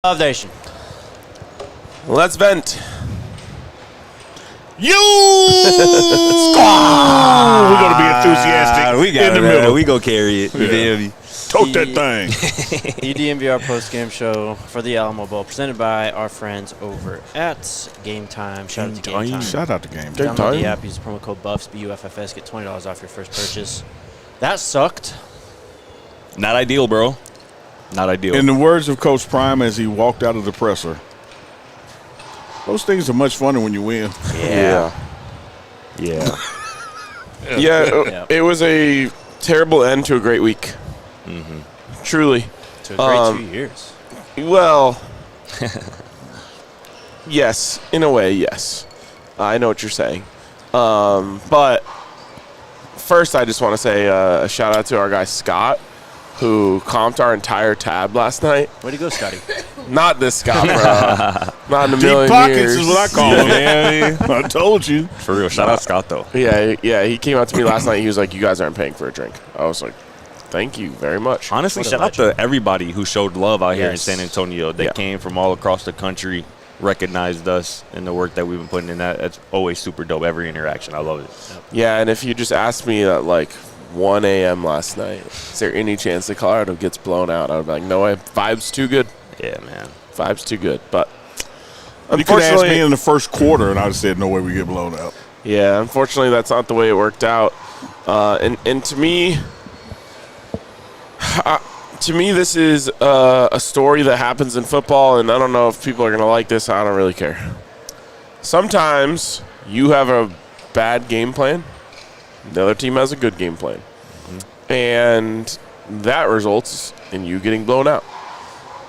Love Nation. Let's vent. We're gonna be enthusiastic. We got in the it, middle. man. We go carry it. You feel me? Tote that thing. The DNVR Postgame show for the Alamo Bowl, presented by our friends over at Game Time. Shout out to Game Time. Shout out to Game Download Time. the app, use the promo code BUFFS, BUFFS, get $20 off your first purchase. That sucked. Not ideal, bro. Not ideal. In the words of Coach Prime as he walked out of the presser, those things are much funner when you win. Yeah. Yeah, it was a terrible end to a great week. Mm-hmm. Truly. To a great 2 years. Well, yes, in a way, yes. I know what you're saying. But first, I just want to say a shout out to our guy Scott, who comped our entire tab last night. Way to go, Scotty. Not this Scott, bro. Not in a Deep million pockets years. is what I call him. I told you. For real. Shout out Scott, though. Yeah, he came out to me last night. He was like, "You guys aren't paying for a drink." I was like, "Thank you very much." Honestly, What a shout out to everybody who showed love out here in San Antonio. They came from all across the country, recognized us and the work that we've been putting in. That's always super dope. Every interaction. I love it. Yeah, and if you just asked me at like 1 a.m. last night, is there any chance that Colorado gets blown out? I would be like, no way. Vibe's too good. Yeah, man. Vibe's too good. But You could ask unfortunately, me in the first quarter, and I'd have said, no way we get blown out. yeah, unfortunately, that's not the way it worked out. And to me, this is a story that happens in football, and I don't know if people are going to like this. I don't really care. Sometimes you have a bad game plan. The other team has a good game plan. Mm-hmm. And that results in you getting blown out.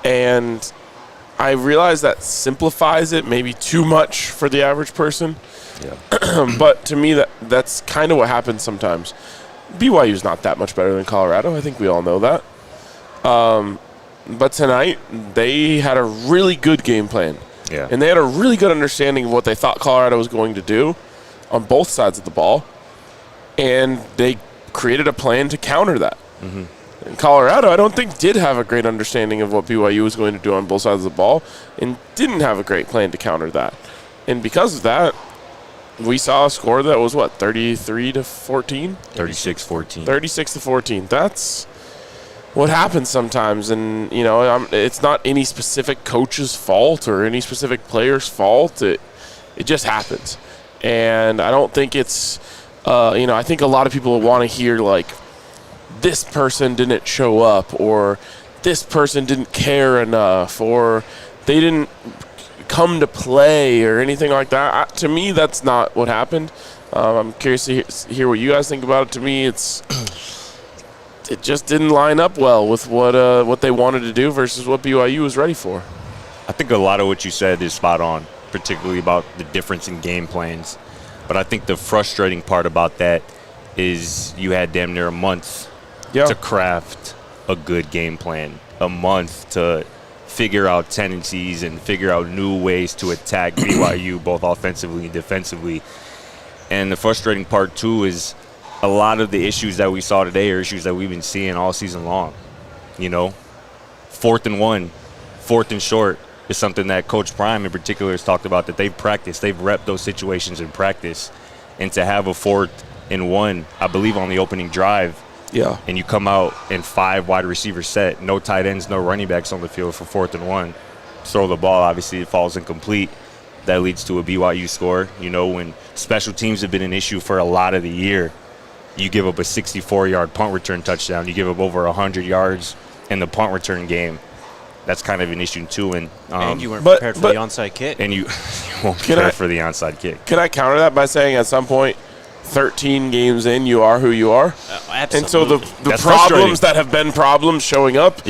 And I realize that simplifies it maybe too much for the average person. Yeah. But to me, that's kind of what happens sometimes. BYU's not that much better than Colorado. I think we all know that. But tonight, they had a really good game plan. Yeah. And they had a really good understanding of what they thought Colorado was going to do on both sides of the ball. And they created a plan to counter that. Mm-hmm. And Colorado, I don't think, did have a great understanding of what BYU was going to do on both sides of the ball and didn't have a great plan to counter that. And because of that, we saw a score that was, 33-14? 36-14. 36-14. That's what happens sometimes. And, it's not any specific coach's fault or any specific player's fault. It just happens. And I don't think it's, I think a lot of people want to hear, like, this person didn't show up, or this person didn't care enough, or they didn't come to play, or anything like that. To me, that's not what happened. I'm curious to hear what you guys think about it. To me, it just didn't line up well with what they wanted to do versus what BYU was ready for. I think a lot of what you said is spot on, particularly about the difference in game plans. But I think the frustrating part about that is you had damn near a month to craft a good game plan, a month to figure out tendencies and figure out new ways to attack BYU, both offensively and defensively. And the frustrating part, too, is a lot of the issues that we saw today are issues that we've been seeing all season long. 4th and 1, 4th and short is something that Coach Prime in particular has talked about, that they've practiced. They've repped those situations in practice. And to have a 4th and 1, I believe, on the opening drive, and you come out in 5 wide receiver set, no tight ends, no running backs on the field for 4th and 1. Throw the ball, obviously it falls incomplete. That leads to a BYU score. When special teams have been an issue for a lot of the year, you give up a 64-yard punt return touchdown. You give up over 100 yards in the punt return game. That's kind of an issue, too. And you weren't prepared for the onside kick. And you weren't prepared for the onside kick. Can I counter that by saying at some point, 13 games in, you are who you are? Absolutely. And so the problems that have been problems showing up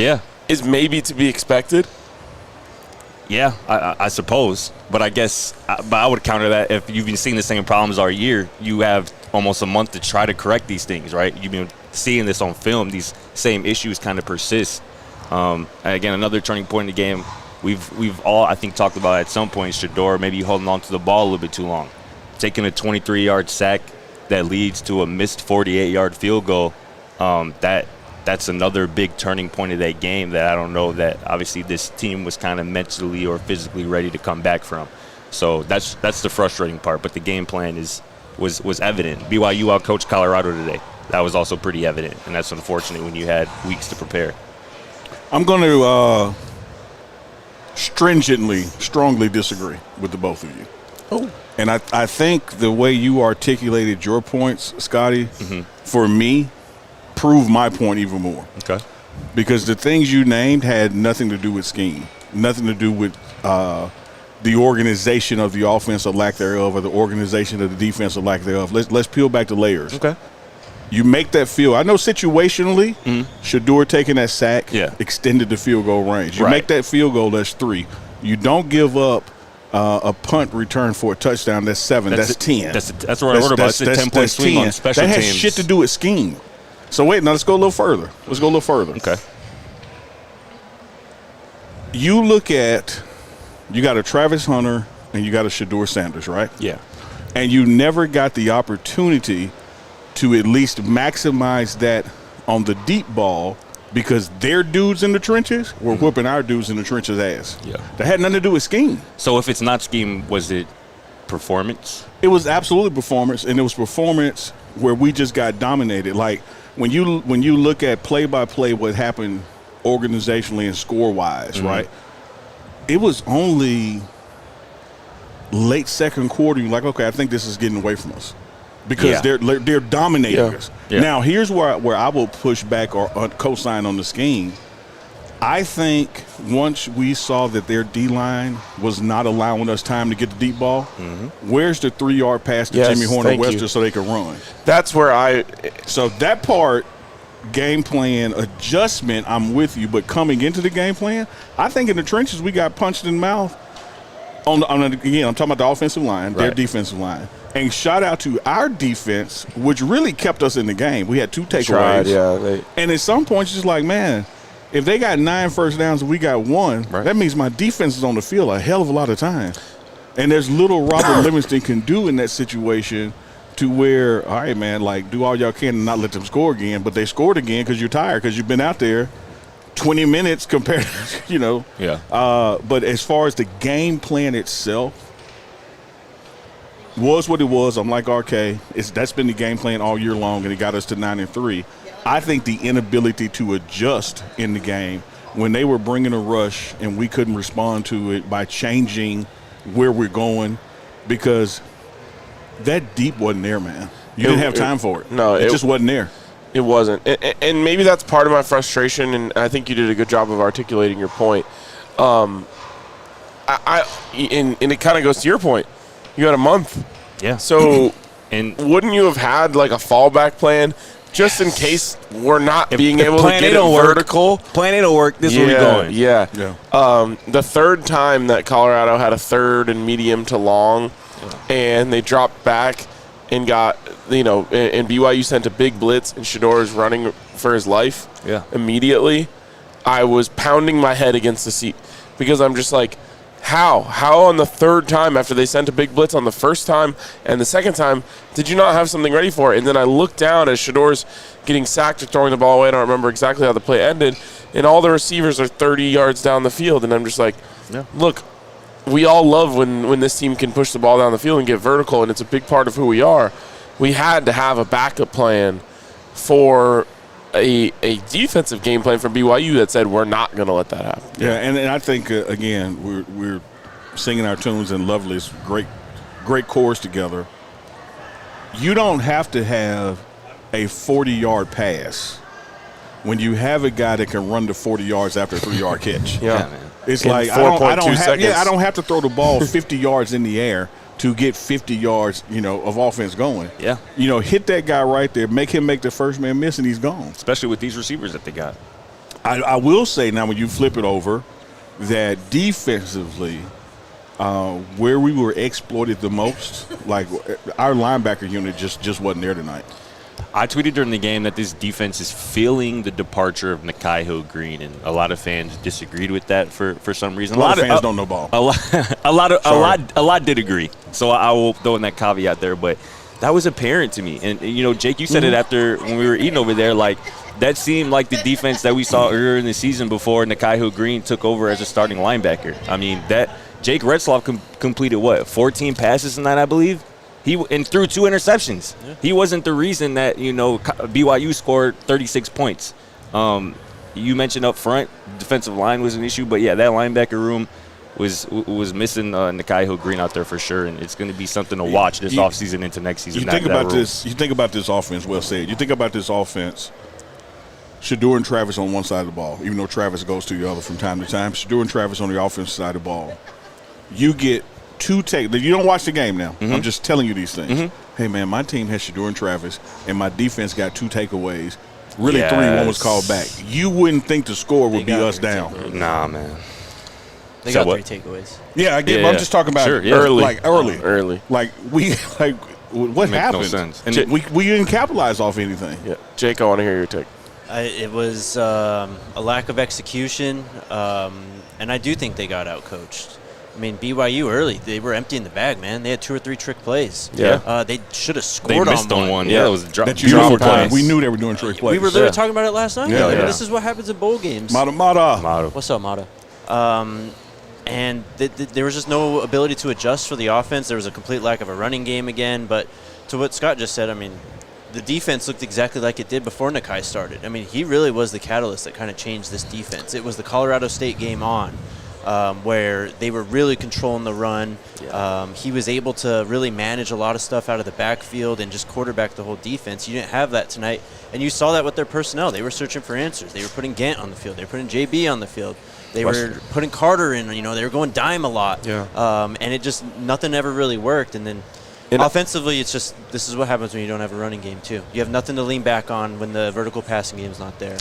is maybe to be expected. Yeah, I suppose. But I guess I would counter that if you've been seeing the same problems all year, you have almost a month to try to correct these things, right? You've been seeing this on film. These same issues kind of persist. Again, another turning point in the game. We've all, I think, talked about at some point, Shedeur maybe holding on to the ball a little bit too long. Taking a 23-yard sack that leads to a missed 48-yard field goal, that that's another big turning point of that game that I don't know that obviously this team was kind of mentally or physically ready to come back from. So that's the frustrating part. But the game plan was evident. BYU outcoached Colorado today. That was also pretty evident, and that's unfortunate when you had weeks to prepare. I'm going to strongly disagree with the both of you. Oh. And I think the way you articulated your points, Scotty, for me, proved my point even more. Okay. Because the things you named had nothing to do with scheme, nothing to do with the organization of the offense or lack thereof, or the organization of the defense or lack thereof. Let's peel back the layers. Okay. You make that field. I know situationally, Shedeur taking that sack extended the field goal range. You make that field goal, that's 3. You don't give up a punt return for a touchdown, that's 7. That's 10. That's what I wrote about. It's a 10-point swing on special teams. teams. That has shit to do with scheme. So wait, now let's go a little further. Okay. You look at, you got a Travis Hunter and you got a Shedeur Sanders, right? Yeah. And you never got the opportunity to at least maximize that on the deep ball because their dudes in the trenches were whooping our dudes in the trenches' ass. Yeah. That had nothing to do with scheme. So if it's not scheme, was it performance? It was absolutely performance, and it was performance where we just got dominated. Like when you look at play-by-play what happened organizationally and score-wise, right? It was only late second quarter. You're like, okay, I think this is getting away from us. Because they're dominating us. Yeah. Now, here's where I will push back or co-sign on the scheme. I think once we saw that their D-line was not allowing us time to get the deep ball, where's the 3-yard pass to Jimmy Horner-Webster so they could run? That's where So that part, game plan adjustment, I'm with you. But coming into the game plan, I think in the trenches we got punched in the mouth. Again, I'm talking about the offensive line, their defensive line. And shout out to our defense, which really kept us in the game. We had 2 takeaways. And at some points, it's just like, man, if they got 9 first downs and we got 1, that means my defense is on the field a hell of a lot of time. And there's little Robert Livingston can do in that situation to where, all right, man, like do all y'all can and not let them score again. But they scored again because you're tired, because you've been out there 20 minutes compared to, but as far as the game plan itself, was what it was. I'm like, RK, that's been the game plan all year long, and it got us to 9-3. I think the inability to adjust in the game when they were bringing a rush and we couldn't respond to it by changing where we're going, because that deep wasn't there, man. You didn't have time for it. No, it just wasn't there. It wasn't. And maybe that's part of my frustration, and I think you did a good job of articulating your point. And it kind of goes to your point. You had a month. Yeah. So wouldn't you have had like a fallback plan just in case we're not being able to get it vertical? Plan A don't work. This is where we're going. Yeah. The third time that Colorado had a third and medium to long, and they dropped back and got, and BYU sent a big blitz, and Shedeur is running for his life immediately, I was pounding my head against the seat because I'm just like, how on the third time after they sent a big blitz on the first time and the second time did you not have something ready for it? And then I looked down as Shedeur's getting sacked or throwing the ball away. I don't remember exactly how the play ended, and all the receivers are 30 yards down the field, and I'm just like, look, we all love when this team can push the ball down the field and get vertical, and it's a big part of who we are. We had to have a backup plan for a defensive game plan from BYU that said we're not going to let that happen. Yeah, and I think, again, we're singing our tunes in Lovely's great chorus together. You don't have to have a 40-yard pass when you have a guy that can run to 40 yards after a 3-yard catch. Yeah, man. It's in like I don't have to throw the ball 50 yards in the air to get 50 yards, of offense going. Yeah. Hit that guy right there, make him make the first man miss, and he's gone. Especially with these receivers that they got. I will say now, when you flip it over, that defensively, where we were exploited the most, like our linebacker unit just wasn't there tonight. I tweeted during the game that this defense is feeling the departure of Nakai Hill-Green, and a lot of fans disagreed with that for some reason. A lot of fans don't know ball. A lot did agree. So I will throw in that caveat there, but that was apparent to me. And Jake, you said it after when we were eating over there. Like, that seemed like the defense that we saw earlier in the season before Nikhil Green took over as a starting linebacker. I mean, that Jake Retzloff completed, 14 passes in that, I believe? And threw 2 interceptions. Yeah. He wasn't the reason that, BYU scored 36 points. You mentioned up front, defensive line was an issue, but, yeah, that linebacker room was missing Nikhil Green out there for sure, and it's going to be something to watch this offseason into next season. You think about this offense, well said. You think about this offense, Shedeur and Travis on one side of the ball, even though Travis goes to the other from time to time. Shedeur and Travis on the offensive side of the ball. You get 2 takeaways. You don't watch the game now. I'm just telling you these things. Hey, man, my team has Shedeur and Travis, and my defense got 2 takeaways. Really, 3. One was called back. You wouldn't think the score would be us down. Nah, man. They got 3 takeaways. Yeah, I get. But I'm just talking about early. Like what happened? No sense. And we didn't capitalize off anything. Yeah, Jake, I want to hear your take. It was a lack of execution, and I do think they got outcoached. I mean, BYU early, they were emptying the bag, man. They had 2 or 3 trick plays. Yeah. They should have scored on one. They missed on one. Yeah, it was a drop. That beautiful play. We knew they were doing trick plays. We were literally talking about it last night. Yeah. This is what happens in bowl games. Mata. What's up, Mata? And there was just no ability to adjust for the offense. There was a complete lack of a running game again. But to what Scott just said, I mean, the defense looked exactly like it did before Nikhil started. I mean, he really was the catalyst that kind of changed this defense. It was the Colorado State game on where they were really controlling the run. Yeah. He was able to really manage a lot of stuff out of the backfield and just quarterback the whole defense. You didn't have that tonight. And you saw that with their personnel. They were searching for answers. They were putting Gant on the field. They were putting JB on the field. They were putting Carter in. They were going dime a lot. Yeah. And it just nothing ever really worked. And then offensively, it's just this is what happens when you don't have a running game too. You have nothing to lean back on when the vertical passing game is not there.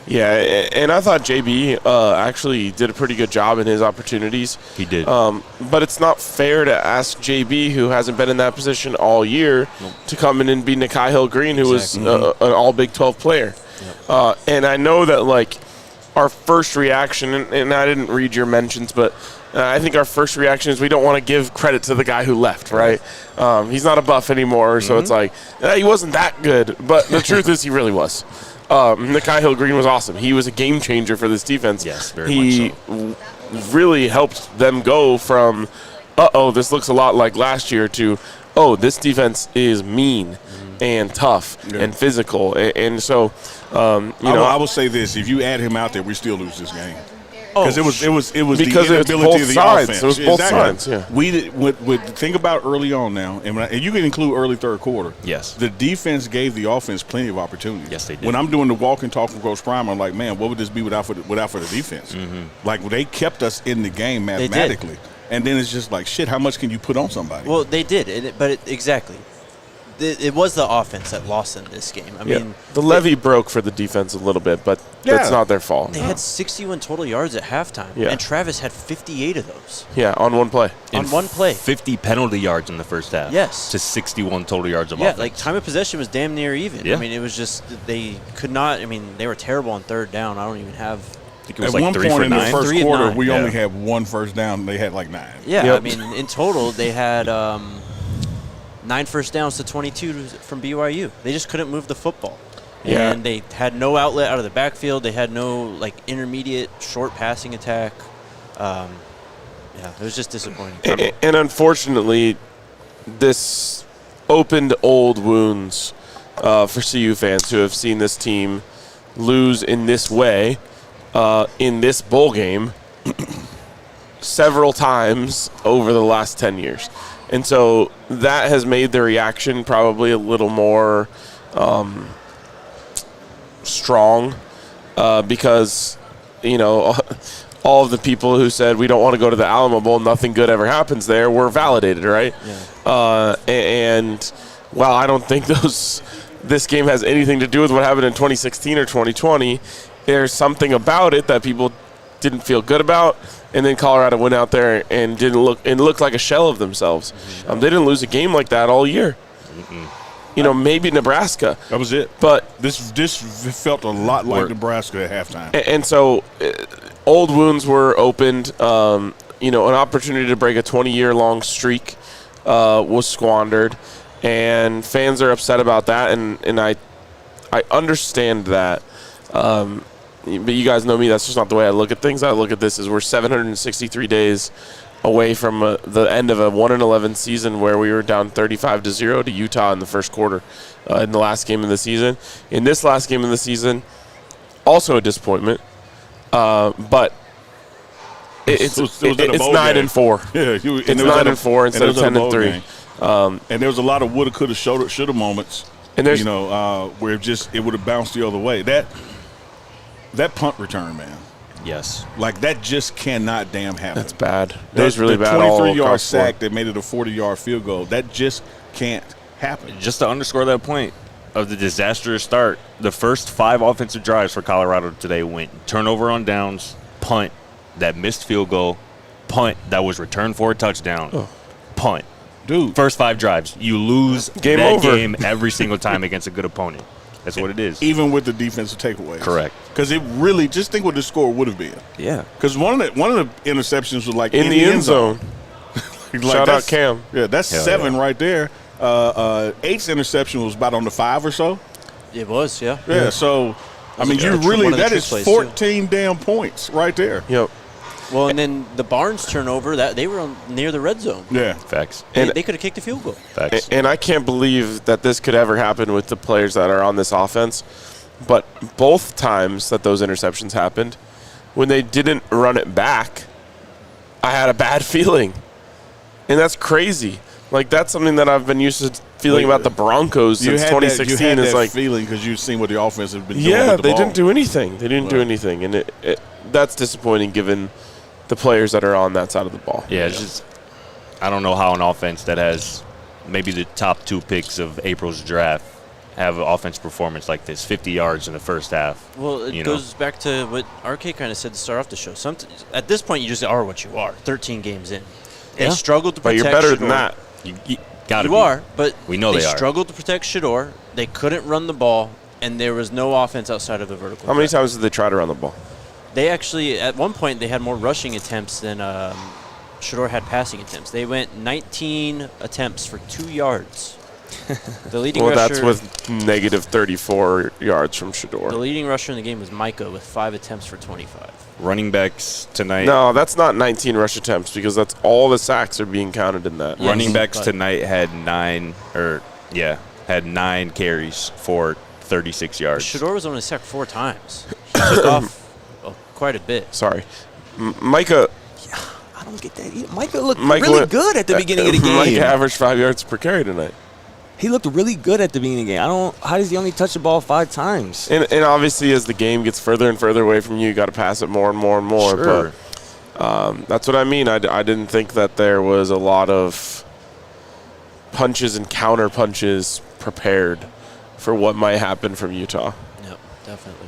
Yeah, and I thought JB actually did a pretty good job in his opportunities. He did. But it's not fair to ask JB, who hasn't been in that position all year, to come in and be Nikhil Green, who was an all Big 12 player. Yep. And I know that, like, our first reaction, and I didn't read your mentions, but I think our first reaction is we don't want to give credit to the guy who left, right? He's not a Buff anymore, so it's like, he wasn't that good. But the truth is he really was. Nikhil Green was awesome. He was a game changer for this defense. Yes, very much so. He really helped them go from, this looks a lot like last year, to, this defense is mean and tough and physical. And so, I will say this: if you add him out there, we still lose this game. Because it was because the inability of the offense. It was both sides. Yeah. We think about early on now, and you can include early third quarter. Yes. The defense gave the offense plenty of opportunities. Yes, they did. When I'm doing the walk and talk with Coach Prime, I'm like, man, what would this be without for the defense? Like, they kept us in the game mathematically, and then it's just like, shit, how much can you put on somebody? Well, they did, exactly. It was the offense that lost in this game. I mean, the levee broke for the defense a little bit, but that's not their fault. They had 61 total yards at halftime, and Travis had 58 of those. Yeah, on one play. On one play. 50 penalty yards in the first half. Yes. To 61 total yards of offense. Yeah, like time of possession was damn near even. Yeah. I mean, it was just they could not. I mean, they were terrible on third down. I don't even have. I think it was at like one 3 point for in 9. the first 3 of quarter, 9. we only had 1 first down. They had like 9. Yeah, I mean, in total, they had 9 first downs to 22 from BYU. They just couldn't move the football. Yeah. And they had no outlet out of the backfield. They had no, like, intermediate short passing attack. It was just disappointing. And unfortunately, this opened old wounds for CU fans who have seen this team lose in this way in this bowl game several times over the last 10 years. And so that has made the reaction probably a little more strong because, all of the people who said we don't want to go to the Alamo Bowl, nothing good ever happens there, were validated, right? Yeah. And while I don't think this game has anything to do with what happened in 2016 or 2020, there's something about it that people didn't feel good about, and then Colorado went out there and looked like a shell of themselves. They didn't lose a game like that all year. Maybe Nebraska. That was it. But this felt a lot like Nebraska at halftime. And so old wounds were opened. An opportunity to break a 20-year-long streak was squandered, and fans are upset about that. And I understand that. But you guys know me. That's just not the way I look at things. I look at this as we're 763 days away from the end of a 1-11 season where we were down 35-0 to Utah in the first quarter in the last game of the season. In this last game of the season, also a disappointment, but it's 9-4. Yeah, it's 9-4 instead of 10-3. And there was a lot of woulda, coulda, shoulda moments. And there's where it would have bounced the other way. That punt return, man. Yes. Like, that just cannot damn happen. That's bad. That was really bad. 23-yard sack that made it a 40-yard field goal. That just can't happen. Just to underscore that point of the disastrous start, the first 5 offensive drives for Colorado today went turnover on downs, punt, that missed field goal, punt that was returned for a touchdown, punt. Dude. First 5 drives. You lose game that over. game every single time against a good opponent. That's what it is. Even with the defensive takeaways. Correct. Because it really, just think what the score would have been. Yeah. Because one of the interceptions was like in the end zone. Like, Shout out Cam. Yeah, that's Hell 7 yeah. right there. 8's interception was about on the 5 or so. It was, yeah. Yeah, so, I mean, you one really, of the that trick is plays, 14 damn points right there. Yep. Well, and then the Barnes turnover, that they were near the red zone. Yeah. Facts. They could have kicked a field goal. Facts. And I can't believe that this could ever happen with the players that are on this offense. But both times that those interceptions happened, when they didn't run it back, I had a bad feeling. And that's crazy. Like, that's something that I've been used to feeling about the Broncos since 2016. You had is that like feeling because you've seen what the offense has been doing yeah, with the they ball. didn't do anything. They didn't do anything. And that's disappointing given the players that are on that side of the ball. Yeah, it's just I don't know how an offense that has maybe the top 2 picks of April's draft have an offense performance like this, 50 yards in the first half. Well, it goes back to what RK kind of said to start off the show. At this point, you just are what you are, 13 games in. They struggled to But protect you're better Shedeur. than that. You gotta You be. are, but We know they are. struggled to protect Shedeur. They couldn't run the ball, and there was no offense outside of the vertical. How many threat. times did they try to run the ball? They actually, at one point, they had more rushing attempts than Shedeur had passing attempts. They went 19 attempts for 2 yards. The leading Well, rusher, that's with negative 34 yards from the Shedeur. leading rusher in the game was Micah with 5 attempts for 25. Running backs tonight. No, that's not 19 rush attempts because that's all the sacks are being counted in that. Yeah. Running Yes, backs but- tonight had 9 carries for 36 yards. Shedeur was only sacked 4 times. He took off quite a bit. Sorry. Micah I don't get that. Micah looked Mike really went- good at the beginning of the game. Micah averaged 5 yards per carry tonight. He looked really good at the beginning of the game. How does he only touch the ball 5 times? And obviously, as the game gets further and further away from you got to pass it more and more and more. Sure. But that's what I mean. I didn't think that there was a lot of punches and counter punches prepared for what might happen from Utah. Yep, definitely.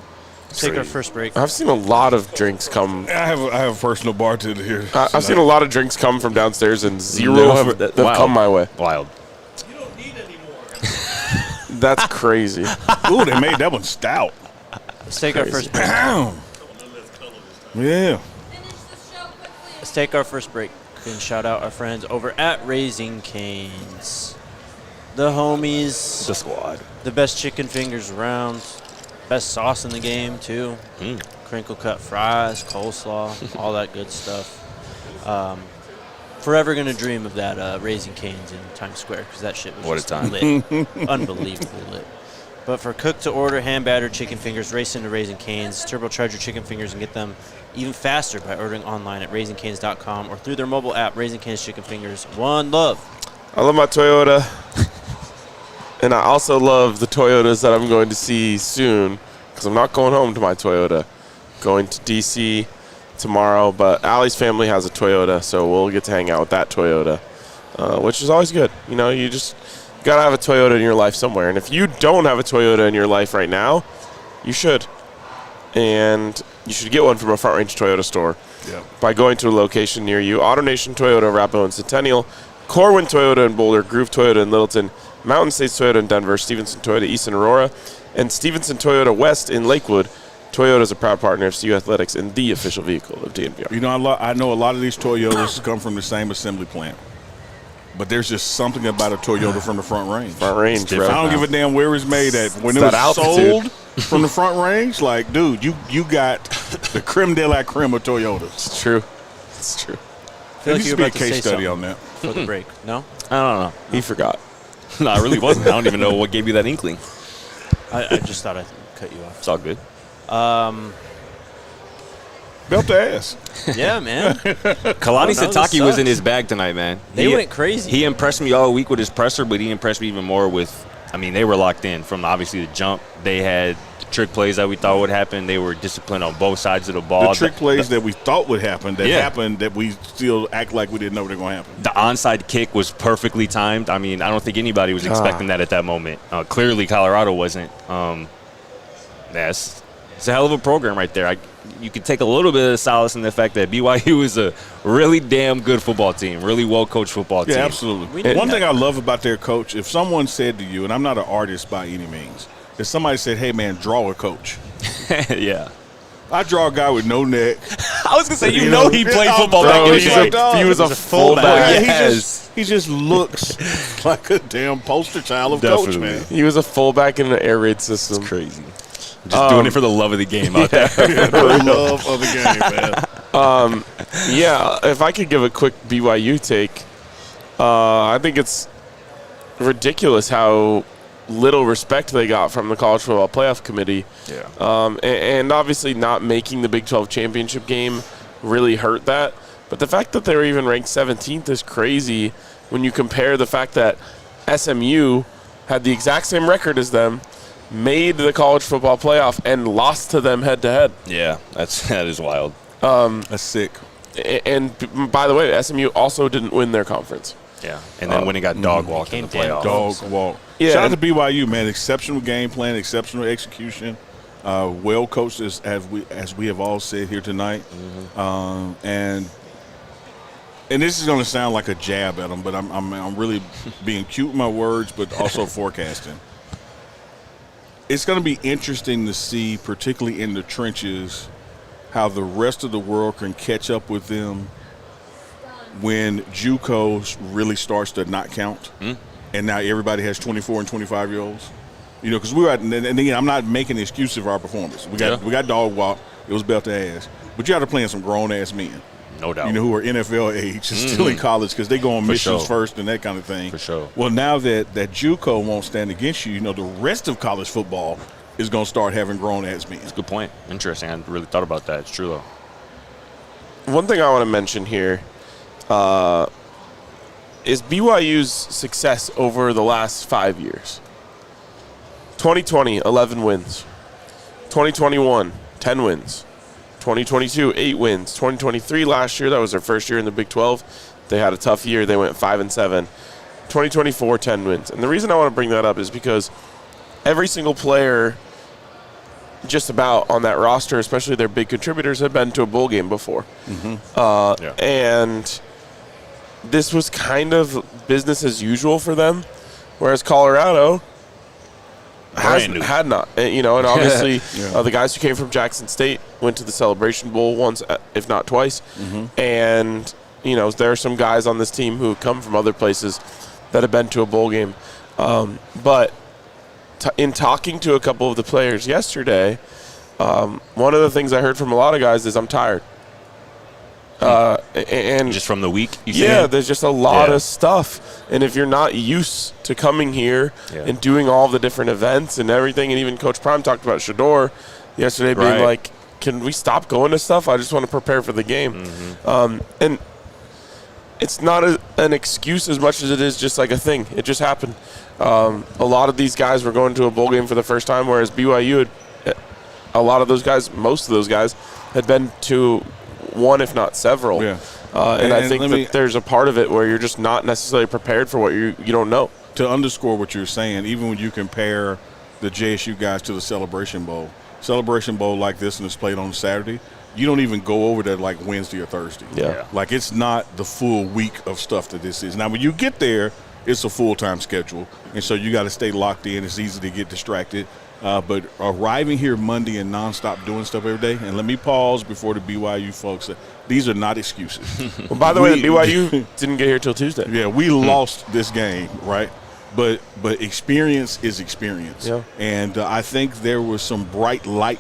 Let's take our first break. I've seen a lot of drinks come. I have a personal bartender here. I've seen a lot of drinks come from downstairs, and zero No, have wow. come my way. Wild. That's crazy. Ooh, they made that one stout. Let's take our first break. Damn. Yeah. Let's take our first break and shout out our friends over at Raising Cane's. The homies, The squad. the best chicken fingers around, best sauce in the game too. Crinkle cut fries, coleslaw, all that good stuff. Forever gonna dream of that Raising Cane's in Times Square because that shit was What a just time. lit, unbelievably lit. But for cook-to-order, hand-battered chicken fingers, race into Raising Cane's. Turbocharge your chicken fingers and get them even faster by ordering online at RaisingCanes.com or through their mobile app, Raising Cane's Chicken Fingers. One love. I love my Toyota. And I also love the Toyotas that I'm going to see soon because I'm not going home to my Toyota. Going to D.C. tomorrow, but Allie's family has a Toyota, so we'll get to hang out with that Toyota, which is always good. You know, you just got to have a Toyota in your life somewhere. And if you don't have a Toyota in your life right now, you should. And you should get one from a Front Range Toyota store by going to a location near you. AutoNation Toyota, Arapahoe and Centennial, Corwin Toyota in Boulder, Groove Toyota in Littleton, Mountain States Toyota in Denver, Stevenson Toyota East in Aurora, and Stevenson Toyota West in Lakewood. Toyota is a proud partner of CU Athletics and the official vehicle of DNVR. You know, I know a lot of these Toyotas come from the same assembly plant. But there's just something about a Toyota from the front range. Front range, bro. I don't give a damn where it's made at. When it that was altitude. sold from the front range, like, dude, you got the creme de la creme of Toyotas. It's true. It's true. I feel There like needs you to be were a about to case say study something on that. for the break. No? I don't know. He forgot. No, I really wasn't. I don't even know what gave you that inkling. I just thought I'd cut you off. It's all good. Belt to ass. Yeah, man. Kalani No, this Sitake was in sucks. his bag tonight, man. They went crazy. He impressed me all week with his presser, but he impressed me even more with, I mean, they were locked in from obviously the jump. They had the trick plays that we thought would happen. They were disciplined on both sides of the ball. The trick plays that we thought would happen, that Yeah. happened, that we still act like we didn't know they're going to happen. The onside kick was perfectly timed. I mean, I don't think anybody was expecting that at that moment. Clearly, Colorado wasn't. It's a hell of a program right there. You could take a little bit of solace in the fact that BYU is a really damn good football team, really well-coached football team. Yeah, absolutely. One thing I love about their coach, if someone said to you, and I'm not an artist by any means, if somebody said, hey, man, draw a coach. Yeah. I draw a guy with no neck. I was going to say, You know, he played I'm football bro, back in he's the like, day. dog. He was a fullback. Yeah, Yes. he just looks like a damn poster child of coach, Definitely. man. He was a fullback in an air raid system. Crazy. Just doing it for the love of the game out there. The love of the game, man. Yeah, if I could give a quick BYU take, I think it's ridiculous how little respect they got from the College Football Playoff Committee. Yeah. And obviously not making the Big 12 championship game really hurt that. But the fact that they were even ranked 17th is crazy when you compare the fact that SMU had the exact same record as them, made the College Football Playoff, and lost to them head-to-head. Yeah, that is wild. That's sick. And by the way, SMU also didn't win their conference. Yeah. And then when it got dog walked in the Came down. playoffs. Dog walk. Yeah, Shout out and- to BYU, man. Exceptional game plan, exceptional execution. Well coached, as we have all said here tonight. And this is going to sound like a jab at them, but I'm really being cute with my words, but also forecasting. It's going to be interesting to see, particularly in the trenches, how the rest of the world can catch up with them when JUCO really starts to not count, and now everybody has 24 and 25-year-olds. You know, because we were at, and again, I'm not making an excuse of our performance. We got dog walk. It was belt to ass, but you got to play some grown ass men. No doubt. You know, who are NFL age and still in college because they go on missions sure. first and that kind of thing. For sure. Well, now that JUCO won't stand against you, you know, the rest of college football is going to start having grown ass men. Good point. Interesting. I hadn't really thought about that. It's true, though. One thing I want to mention here is BYU's success over the last 5 years. 2020, 11 wins. 2021, 10 wins. 2022, 8 wins. 2023 last year, that was their first year in the Big 12. They had a tough year. They went 5-7. 2024, 10 wins. And the reason I want to bring that up is because every single player just about on that roster, especially their big contributors, have been to a bowl game before. And this was kind of business as usual for them, whereas Colorado had not. You know, and obviously the guys who came from Jackson State went to the Celebration Bowl once, if not twice. And, you know, there are some guys on this team who come from other places that have been to a bowl game. But in talking to a couple of the players yesterday, one of the things I heard from a lot of guys is, I'm tired. And Just from the week, you yeah, say? there's just a lot of stuff. And if you're not used to coming here and doing all the different events and everything, and even Coach Prime talked about Shador yesterday being like, can we stop going to stuff? I just want to prepare for the game. And it's not an excuse as much as it is just like a thing. It just happened. A lot of these guys were going to a bowl game for the first time, whereas BYU a lot of those guys, most of those guys, had been to one, if not several. And I think that there's a part of it where you're just not necessarily prepared for what you don't know. To underscore what you're saying, even when you compare the JSU guys to the Celebration Bowl like this and it's played on Saturday, you don't even go over that like Wednesday or Thursday. Like it's not the full week of stuff that this is. Now, when you get there, it's a full-time schedule, and so you got to stay locked in. It's easy to get distracted. But arriving here Monday and nonstop doing stuff every day, and let me pause before the BYU folks. These are not excuses. Well, by the way, BYU didn't get here till Tuesday. Yeah, we lost this game, right? But experience is experience. Yeah. And I think there was some bright light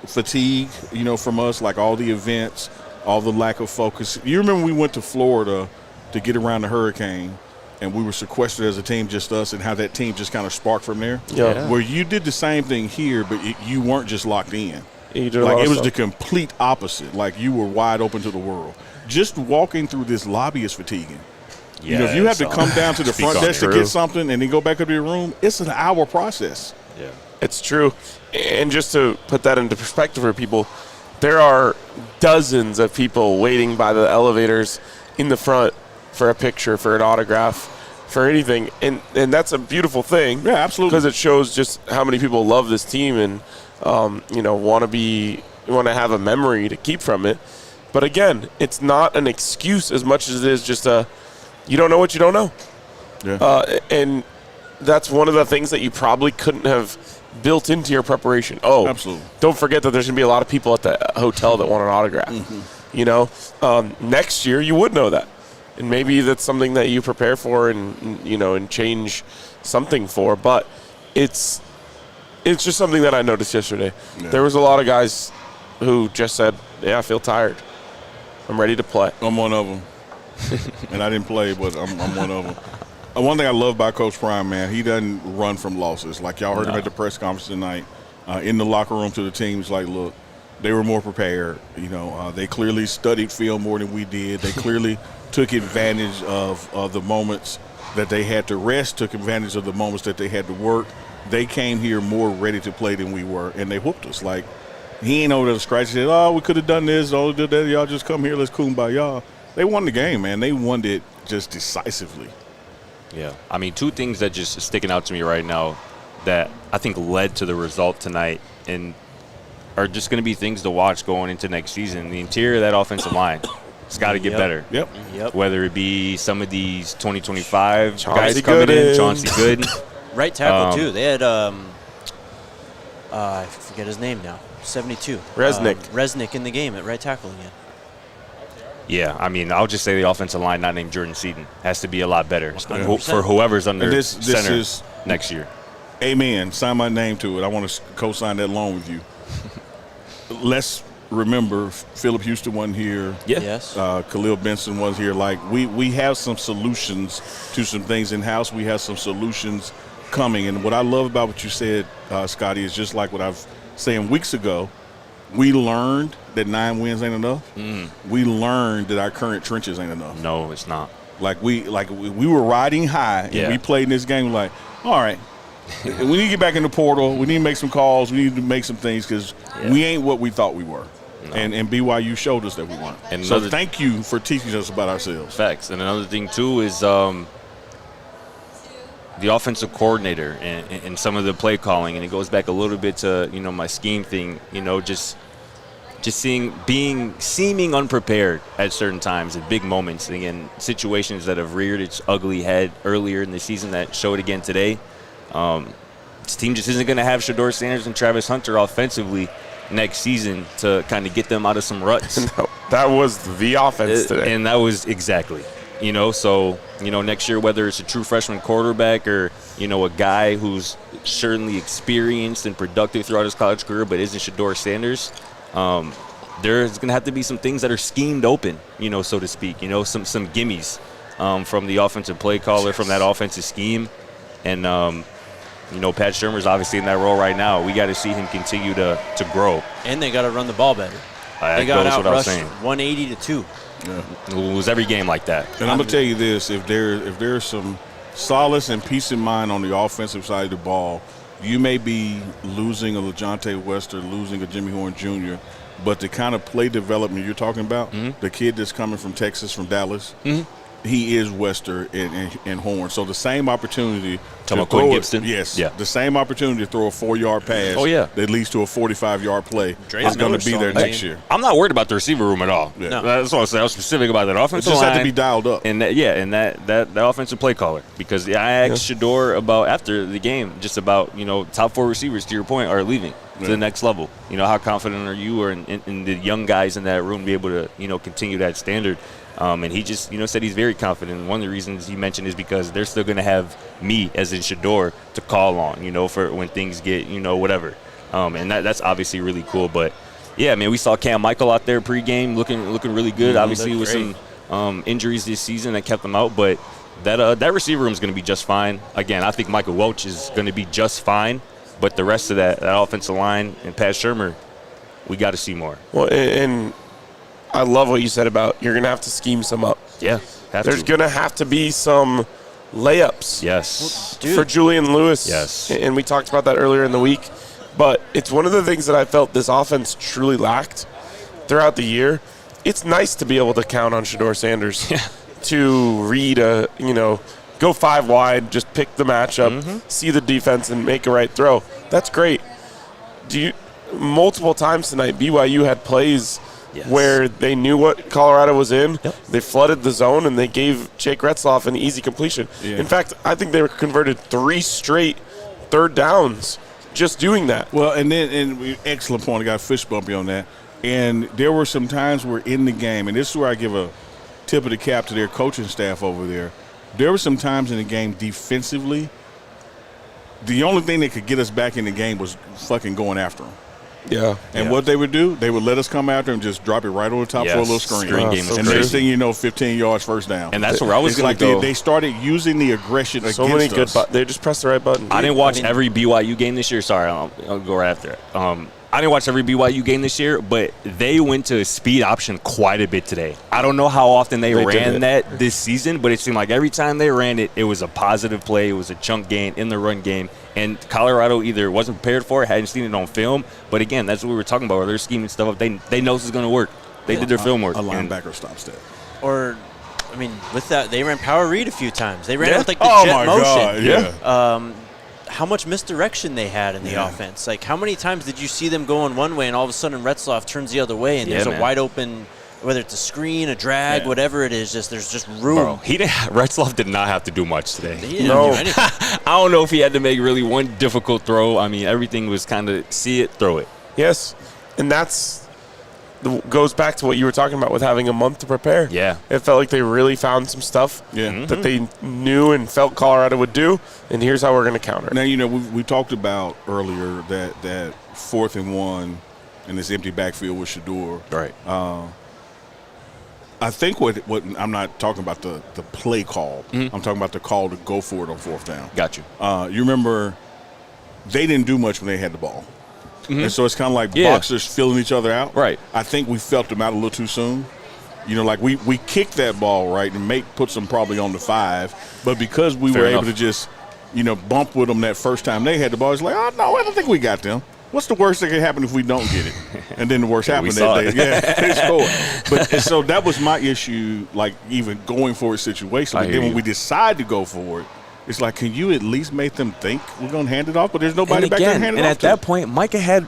fatigue, from us, like all the events, all the lack of focus. You remember we went to Florida to get around the hurricane, and we were sequestered as a team, just us, and how that team just kind of sparked from there. Yeah. Where you did the same thing here, but you weren't just locked in. You did a Like lot it of was stuff. the complete opposite. Like you were wide open to the world. Just walking through this lobby is fatiguing. If you have to come down to the front desk to get something and then go back up to your room, it's an hour process. Yeah. It's true. And just to put that into perspective for people, there are dozens of people waiting by the elevators in the front for a picture, for an autograph, for anything. And that's a beautiful thing. Yeah, absolutely. Because it shows just how many people love this team and, want to have a memory to keep from it. But again, it's not an excuse as much as it is just you don't know what you don't know. Yeah. And that's one of the things that you probably couldn't have built into your preparation. Oh, absolutely. Don't forget that there's going to be a lot of people at the hotel that want an autograph. Mm-hmm. Next year you would know that. And maybe that's something that you prepare for and change something for. But it's just something that I noticed yesterday. Yeah. There was a lot of guys who just said, yeah, I feel tired. I'm ready to play. I'm one of them. And I didn't play, but I'm one of them. One thing I love about Coach Prime, man, he doesn't run from losses. Like y'all heard him at the press conference tonight, in the locker room to the teams. Like, look, they were more prepared. They clearly studied film more than we did. They clearly took advantage of the moments that they had to rest, took advantage of the moments that they had to work. They came here more ready to play than we were, and they whooped us. Like, he ain't over there to scratch. He said, oh, we could have done this, oh, did that. Y'all just come here, let's kumbaya. They won the game, man. They won it just decisively. Yeah. I mean, two things that just sticking out to me right now that I think led to the result tonight and are just going to be things to watch going into next season. The interior of that offensive line, it's got to get better. Yep. Whether it be some of these 2025 Chauncey guys coming Gooden. in, Chauncey Gooden. Right tackle, too. They had, I forget his name now, 72. Resnick in the game at right tackle again. Yeah, I mean, I'll just say the offensive line, not named Jordan Seaton, has to be a lot better 100%. for whoever's under this center is next year. Amen. Sign my name to it. I want to co-sign that loan with you. Let's remember, Philip Houston wasn't here. Yeah. Yes. Khalil Benson was here. Like, we have some solutions to some things in-house. We have some solutions coming. And what I love about what you said, Scotty, is just like what I was saying weeks ago. We learned that 9 wins ain't enough. We learned that our current trenches ain't enough. No, it's not. Like we were riding high, and we played in this game like, all right, we need to get back in the portal. We need to make some calls. We need to make some things because we ain't what we thought we were. No. And BYU showed us that we weren't. And so thank you for teaching us about ourselves. Facts. And another thing, too, is the offensive coordinator and some of the play calling. And it goes back a little bit to, my scheme thing, just seeming unprepared at certain times at big moments. Again, situations that have reared its ugly head earlier in the season that showed again today. This team just isn't going to have Shedeur Sanders and Travis Hunter offensively next season to kind of get them out of some ruts. No, that was the offense today. And that was exactly. So, next year, whether it's a true freshman quarterback or, a guy who's certainly experienced and productive throughout his college career but isn't Shedeur Sanders, there's going to have to be some things that are schemed open, so to speak, some gimmies from the offensive play caller, from that offensive scheme. And, Pat Shermer's obviously in that role right now. We got to see him continue to grow. And they got to run the ball better. They got out-rushed 180 to 2. Yeah. We'll lose every game like that. And I'm going to tell you this, if there's some solace and peace of mind on the offensive side of the ball, you may be losing a LaJohntay West or losing a Jimmy Horn Jr., but the kind of play development you're talking about, the kid that's coming from Texas, from Dallas, he is Wester and Horn. So the same opportunity Talking to about Quentin throw Gibson? Yes. Yeah. The same opportunity to throw a 4-yard pass Oh, yeah. that leads to a 45-yard play Dre's is going to Miller's be still there on the next team. year. I'm not worried about the receiver room at all. Yeah. No. That's what I was specific about that It offensive just line. had to be dialed up. And that offensive play caller, because I asked Shador about after the game, just about top 4 receivers, to your point, are leaving to the next level. How confident are you or in the young guys in that room to be able to continue that standard? And he just said he's very confident. And one of the reasons he mentioned is because they're still going to have me, as in Shador, to call on, for when things get whatever. And that's obviously really cool. But yeah, man, we saw Cam Michael out there pregame looking really good. Obviously with some injuries this season that kept him out, but that receiver room is going to be just fine. Again, I think Michael Welch is going to be just fine, but the rest of that offensive line and Pat Shurmur, we got to see more. Well, and I love what you said about you're going to have to scheme some up. Yeah, There's going to have to be some layups yes, for Julian Lewis. Yes. And we talked about that earlier in the week. But it's one of the things that I felt this offense truly lacked throughout the year. It's nice to be able to count on Shador Sanders to read go 5 wide, just pick the matchup, see the defense, and make a right throw. That's great. Multiple times tonight, BYU had plays where they knew what Colorado was in. Yep. They flooded the zone, and they gave Jake Retzloff an easy completion. Yeah. In fact, I think they were converted 3 straight third downs just doing that. Well, excellent point. I got a fish bumpy on that. And there were some times where in the game, and this is where I give a tip of the cap to their coaching staff over there. There were some times in the game defensively, the only thing that could get us back in the game was fucking going after them. Yeah. And what they would do, they would let us come after and just drop it right over the top for a little screen. Game and next thing you know, 15 yards first down. And that's where I was going to go. They started using the aggression against us. So many good they just pressed the right button. I didn't watch every BYU game this year. Sorry, I'll go right after it. I didn't watch every BYU game this year, but they went to a speed option quite a bit today. I don't know how often they ran that this season, but it seemed like every time they ran it, it was a positive play. It was a chunk gain in the run game. And Colorado either wasn't prepared for it, hadn't seen it on film. But, again, that's what we were talking about, where they're scheming stuff up. They know this is going to work. They did their film work. A linebacker stops that. Or, with that, they ran power read a few times. They ran it with, the oh jet my motion. God, yeah. How much misdirection they had in the offense. Like, how many times did you see them going one way and all of a sudden Retzloff turns the other way and there's a wide open, whether it's a screen, a drag, whatever it is, there's just room. Bro, Retzloff did not have to do much today. He didn't do anything. I don't know if he had to make really one difficult throw. Everything was kind of see it, throw it. Yes, and goes back to what you were talking about with having a month to prepare. Yeah. It felt like they really found some stuff that they knew and felt Colorado would do, and here's how we're going to counter it. Now, we talked about earlier that 4th and 1 in this empty backfield with Shador. Right. I think what I'm not talking about the play call. I'm talking about the call to go for it on 4th down. Got you. You remember they didn't do much when they had the ball. And so it's kind of like boxers filling each other out. Right. I think we felt them out a little too soon. Like we kicked that ball right and puts them probably on the 5. But because we were able to just, bump with them that first time they had the ball, it's like, oh, no, I don't think we got them. What's the worst that could happen if we don't get it? And then the worst happened that day. Yeah, they scored. But so that was my issue, like even going for a situation. But then when we decide to go for it, it's like, can you at least make them think we're going to hand it off? But there's nobody back there to hand it off. And at that point, Micah had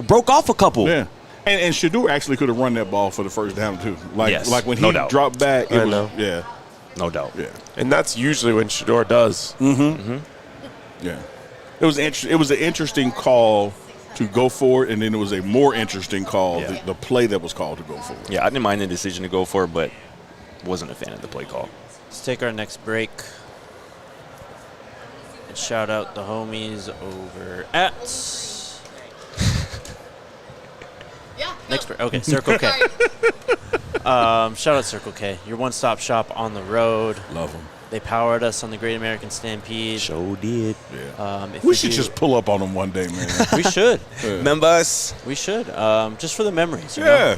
broke off a couple. Yeah. And Shador actually could have run that ball for the first down, too. Like when he dropped back, it was, yeah. No doubt. Yeah. And that's usually when Shador does. Yeah. It was an interesting call to go for it, and then it was a more interesting call, the play that was called to go for it. Yeah, I didn't mind the decision to go for it, but wasn't a fan of the play call. Let's take our next break. And shout out the homies over at next break. Okay, Circle K. Shout out Circle K, your one-stop shop on the road. Love them. They powered us on the Great American Stampede. Sure did. Yeah. We should just pull up on them one day, man. We should. Remember us? We should. Just for the memories. You know?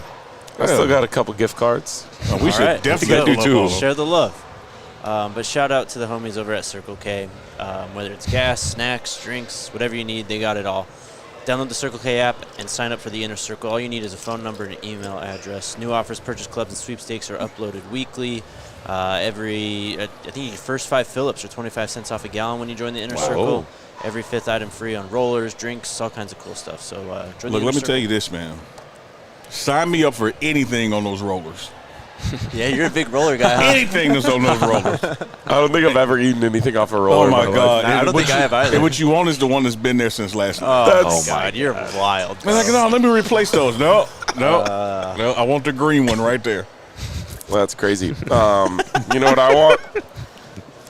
I still got a couple gift cards. We should definitely do too. Share the love. But shout out to the homies over at Circle K. Whether it's gas, snacks, drinks, whatever you need, they got it all. Download the Circle K app and sign up for the Inner Circle. All you need is a phone number and an email address. New offers, purchase clubs, and sweepstakes are uploaded weekly. I think your first 5 fill-ups are 25 cents off a gallon when you join the Inner Circle. Every 5th item free on rollers, drinks, all kinds of cool stuff. So join the Inner let me Circle. tell you this, man. Sign me up for anything on those rollers. Yeah, you're a big roller guy, huh? Anything that's on those rollers. I don't think I've ever eaten anything off a roller. Oh, my God. Nah, I don't think I have either. And what you want is the one that's been there since last night. Oh, my God. You're wild. Man, like, no, let me replace those. No. I want the green one right there. Well, that's crazy. You know what I want?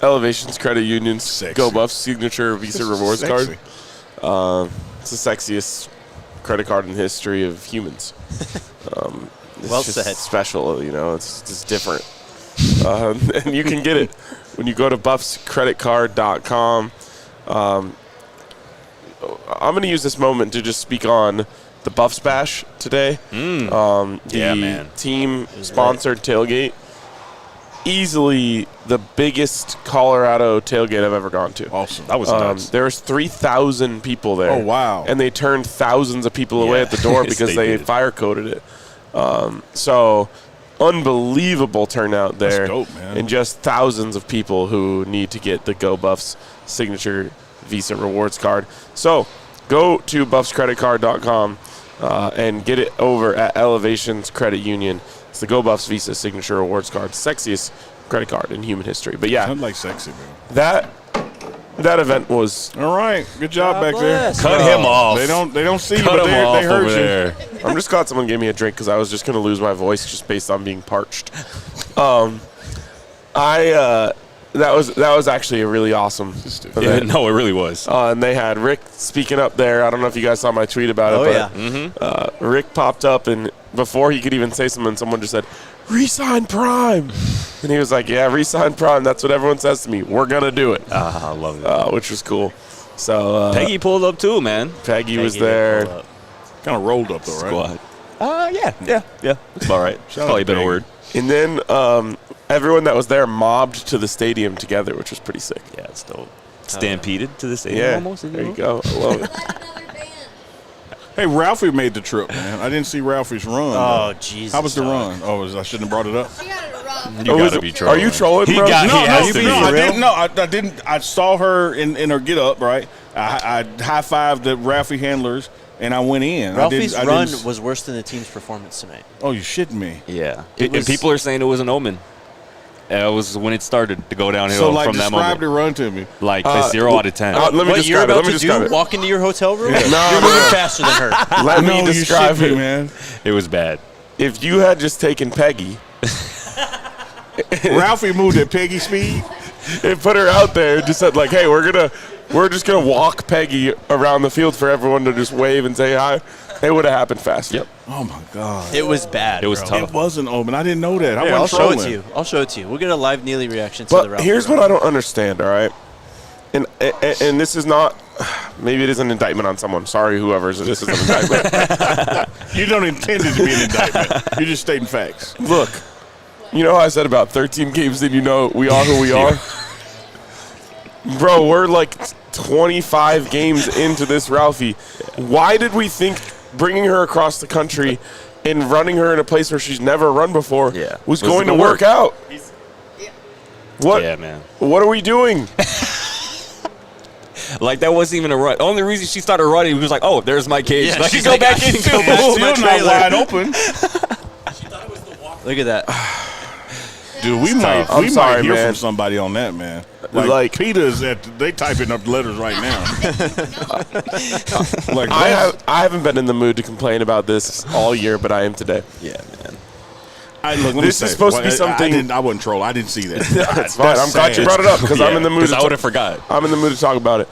Elevations Credit Union's Sexy. Go Buffs signature Visa rewards Sexy. card. It's the sexiest credit card in the history of humans. It's Well just said. special, it's just different. And you can get it when you go to buffscreditcard.com. I'm going to use this moment to just speak on the Buffs Bash today. The team-sponsored tailgate. Easily the biggest Colorado tailgate I've ever gone to. Awesome. That was nuts. There was 3,000 people there. Oh, wow. And they turned thousands of people away at the door Yes, because they they did. fire-coded it. So unbelievable turnout there. That's dope, man. And just thousands of people who need to get the Go Buffs signature Visa rewards card. So go to buffscreditcard.com and get it over at Elevations Credit Union. It's the Go Buffs Visa signature rewards card. Sexiest credit card in human history. But yeah, Sounds like sexy, man. that event was. All right. Good job back bless. there. Cut him off. They don't see you, Cut but him they off heard over you. there. I'm just glad someone gave me a drink because I was just going to lose my voice just based on being parched. That was actually a really awesome Yeah, event. no, it really was. And they had Rick speaking up there. I don't know if you guys saw my tweet about it, but Rick popped up, and before he could even say something, someone just said, "Resign Prime," and he was like, "Yeah, resign Prime. That's what everyone says to me. We're gonna do it," I love it. which was cool. So Peggy pulled up too, man. Peggy was Peggy did there. pull up. Kind of rolled up, though, right? Squad. Yeah. It's all right. Shout out Probably a to better Peggy. word. And then everyone that was there mobbed to the stadium together, which was pretty sick. Yeah, it's dope. Stampeded to the stadium Yeah, almost. if there you will. go. I love it. Hey, Ralphie made the trip, man. I didn't see Ralphie's run. Oh, though. Jesus. How was the dog. run? Oh, I shouldn't have brought it up. She had it rough. You Oh, gotta be trolling. Are you trolling, He bro? got- No, He has to be. I For real? didn't. No, I didn't. I saw her in her get up, right? I high-fived the Ralphie handlers, and I went in. Ralphie's I run didn't- was worse than the team's performance tonight. Oh, you shitting me. Yeah. It was- and people are saying it was an omen. It was when it started to go downhill So, like, from that describe moment. the run to me. Like a 0 out of 10. Let me What you're describe it. about Let me to describe do? it. Walk into your hotel room? No, You're no, moving no. faster than her. Let No, me you describe shit me, it. man. It was bad. If you had just taken Peggy Ralphie moved at Peggy speed. and put her out there and just said, like, hey, we're just gonna walk Peggy around the field for everyone to just wave and say hi, it would have happened faster. Yep. Oh my God. It was bad. It was bro. tough. It wasn't open. I didn't know that. I Here, I'll wasn't show it trolling. to you. I'll show it to you. We'll get a live Neely reaction to the But Ralphie here's run. what I don't understand, all right? And this is not, maybe it is an indictment on someone. Sorry, whoever's this is an indictment. You don't intend it to be an indictment. You're just stating facts. Look, you know how I said about 13 games in, we are who we are? Bro, we're like 25 games into this Ralphie. Why did we think bringing her across the country and running her in a place where she's never run before was going to gonna work out? What? Yeah, man. What are we doing? Like, that wasn't even a run. Only reason she started running, he was like, oh, there's my cage. Yeah, I can she's go like, back I can into go it. back to Still my not trailer. wide open. Look at that. Dude, we might I'm sorry, might hear man. from somebody on that, man. Like- Peter's they typing up letters right now. Like I haven't been in the mood to complain about this all year, but I am today. Yeah, man. look, let me This say, is supposed to be I something- didn't- I wasn't trolling. I didn't see that. That's fine. I'm glad you brought it up because I'm in the mood. Because I would have forgot. I'm in the mood to talk about it.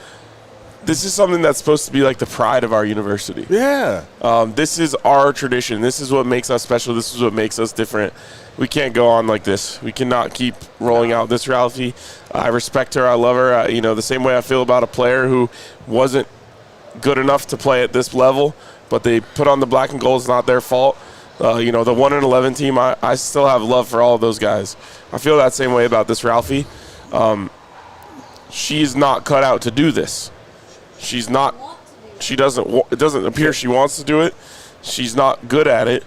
This is something that's supposed to be like the pride of our university. Yeah. This is our tradition. This is what makes us special. This is what makes us different. We can't go on like this. We cannot keep rolling out this Ralphie. I respect her. I love her. The same way I feel about a player who wasn't good enough to play at this level, but they put on the black and gold. It's not their fault. The 1-11 team, I still have love for all of those guys. I feel that same way about this Ralphie. She's not cut out to do this. She's not. She doesn't. It doesn't appear she wants to do it. She's not good at it,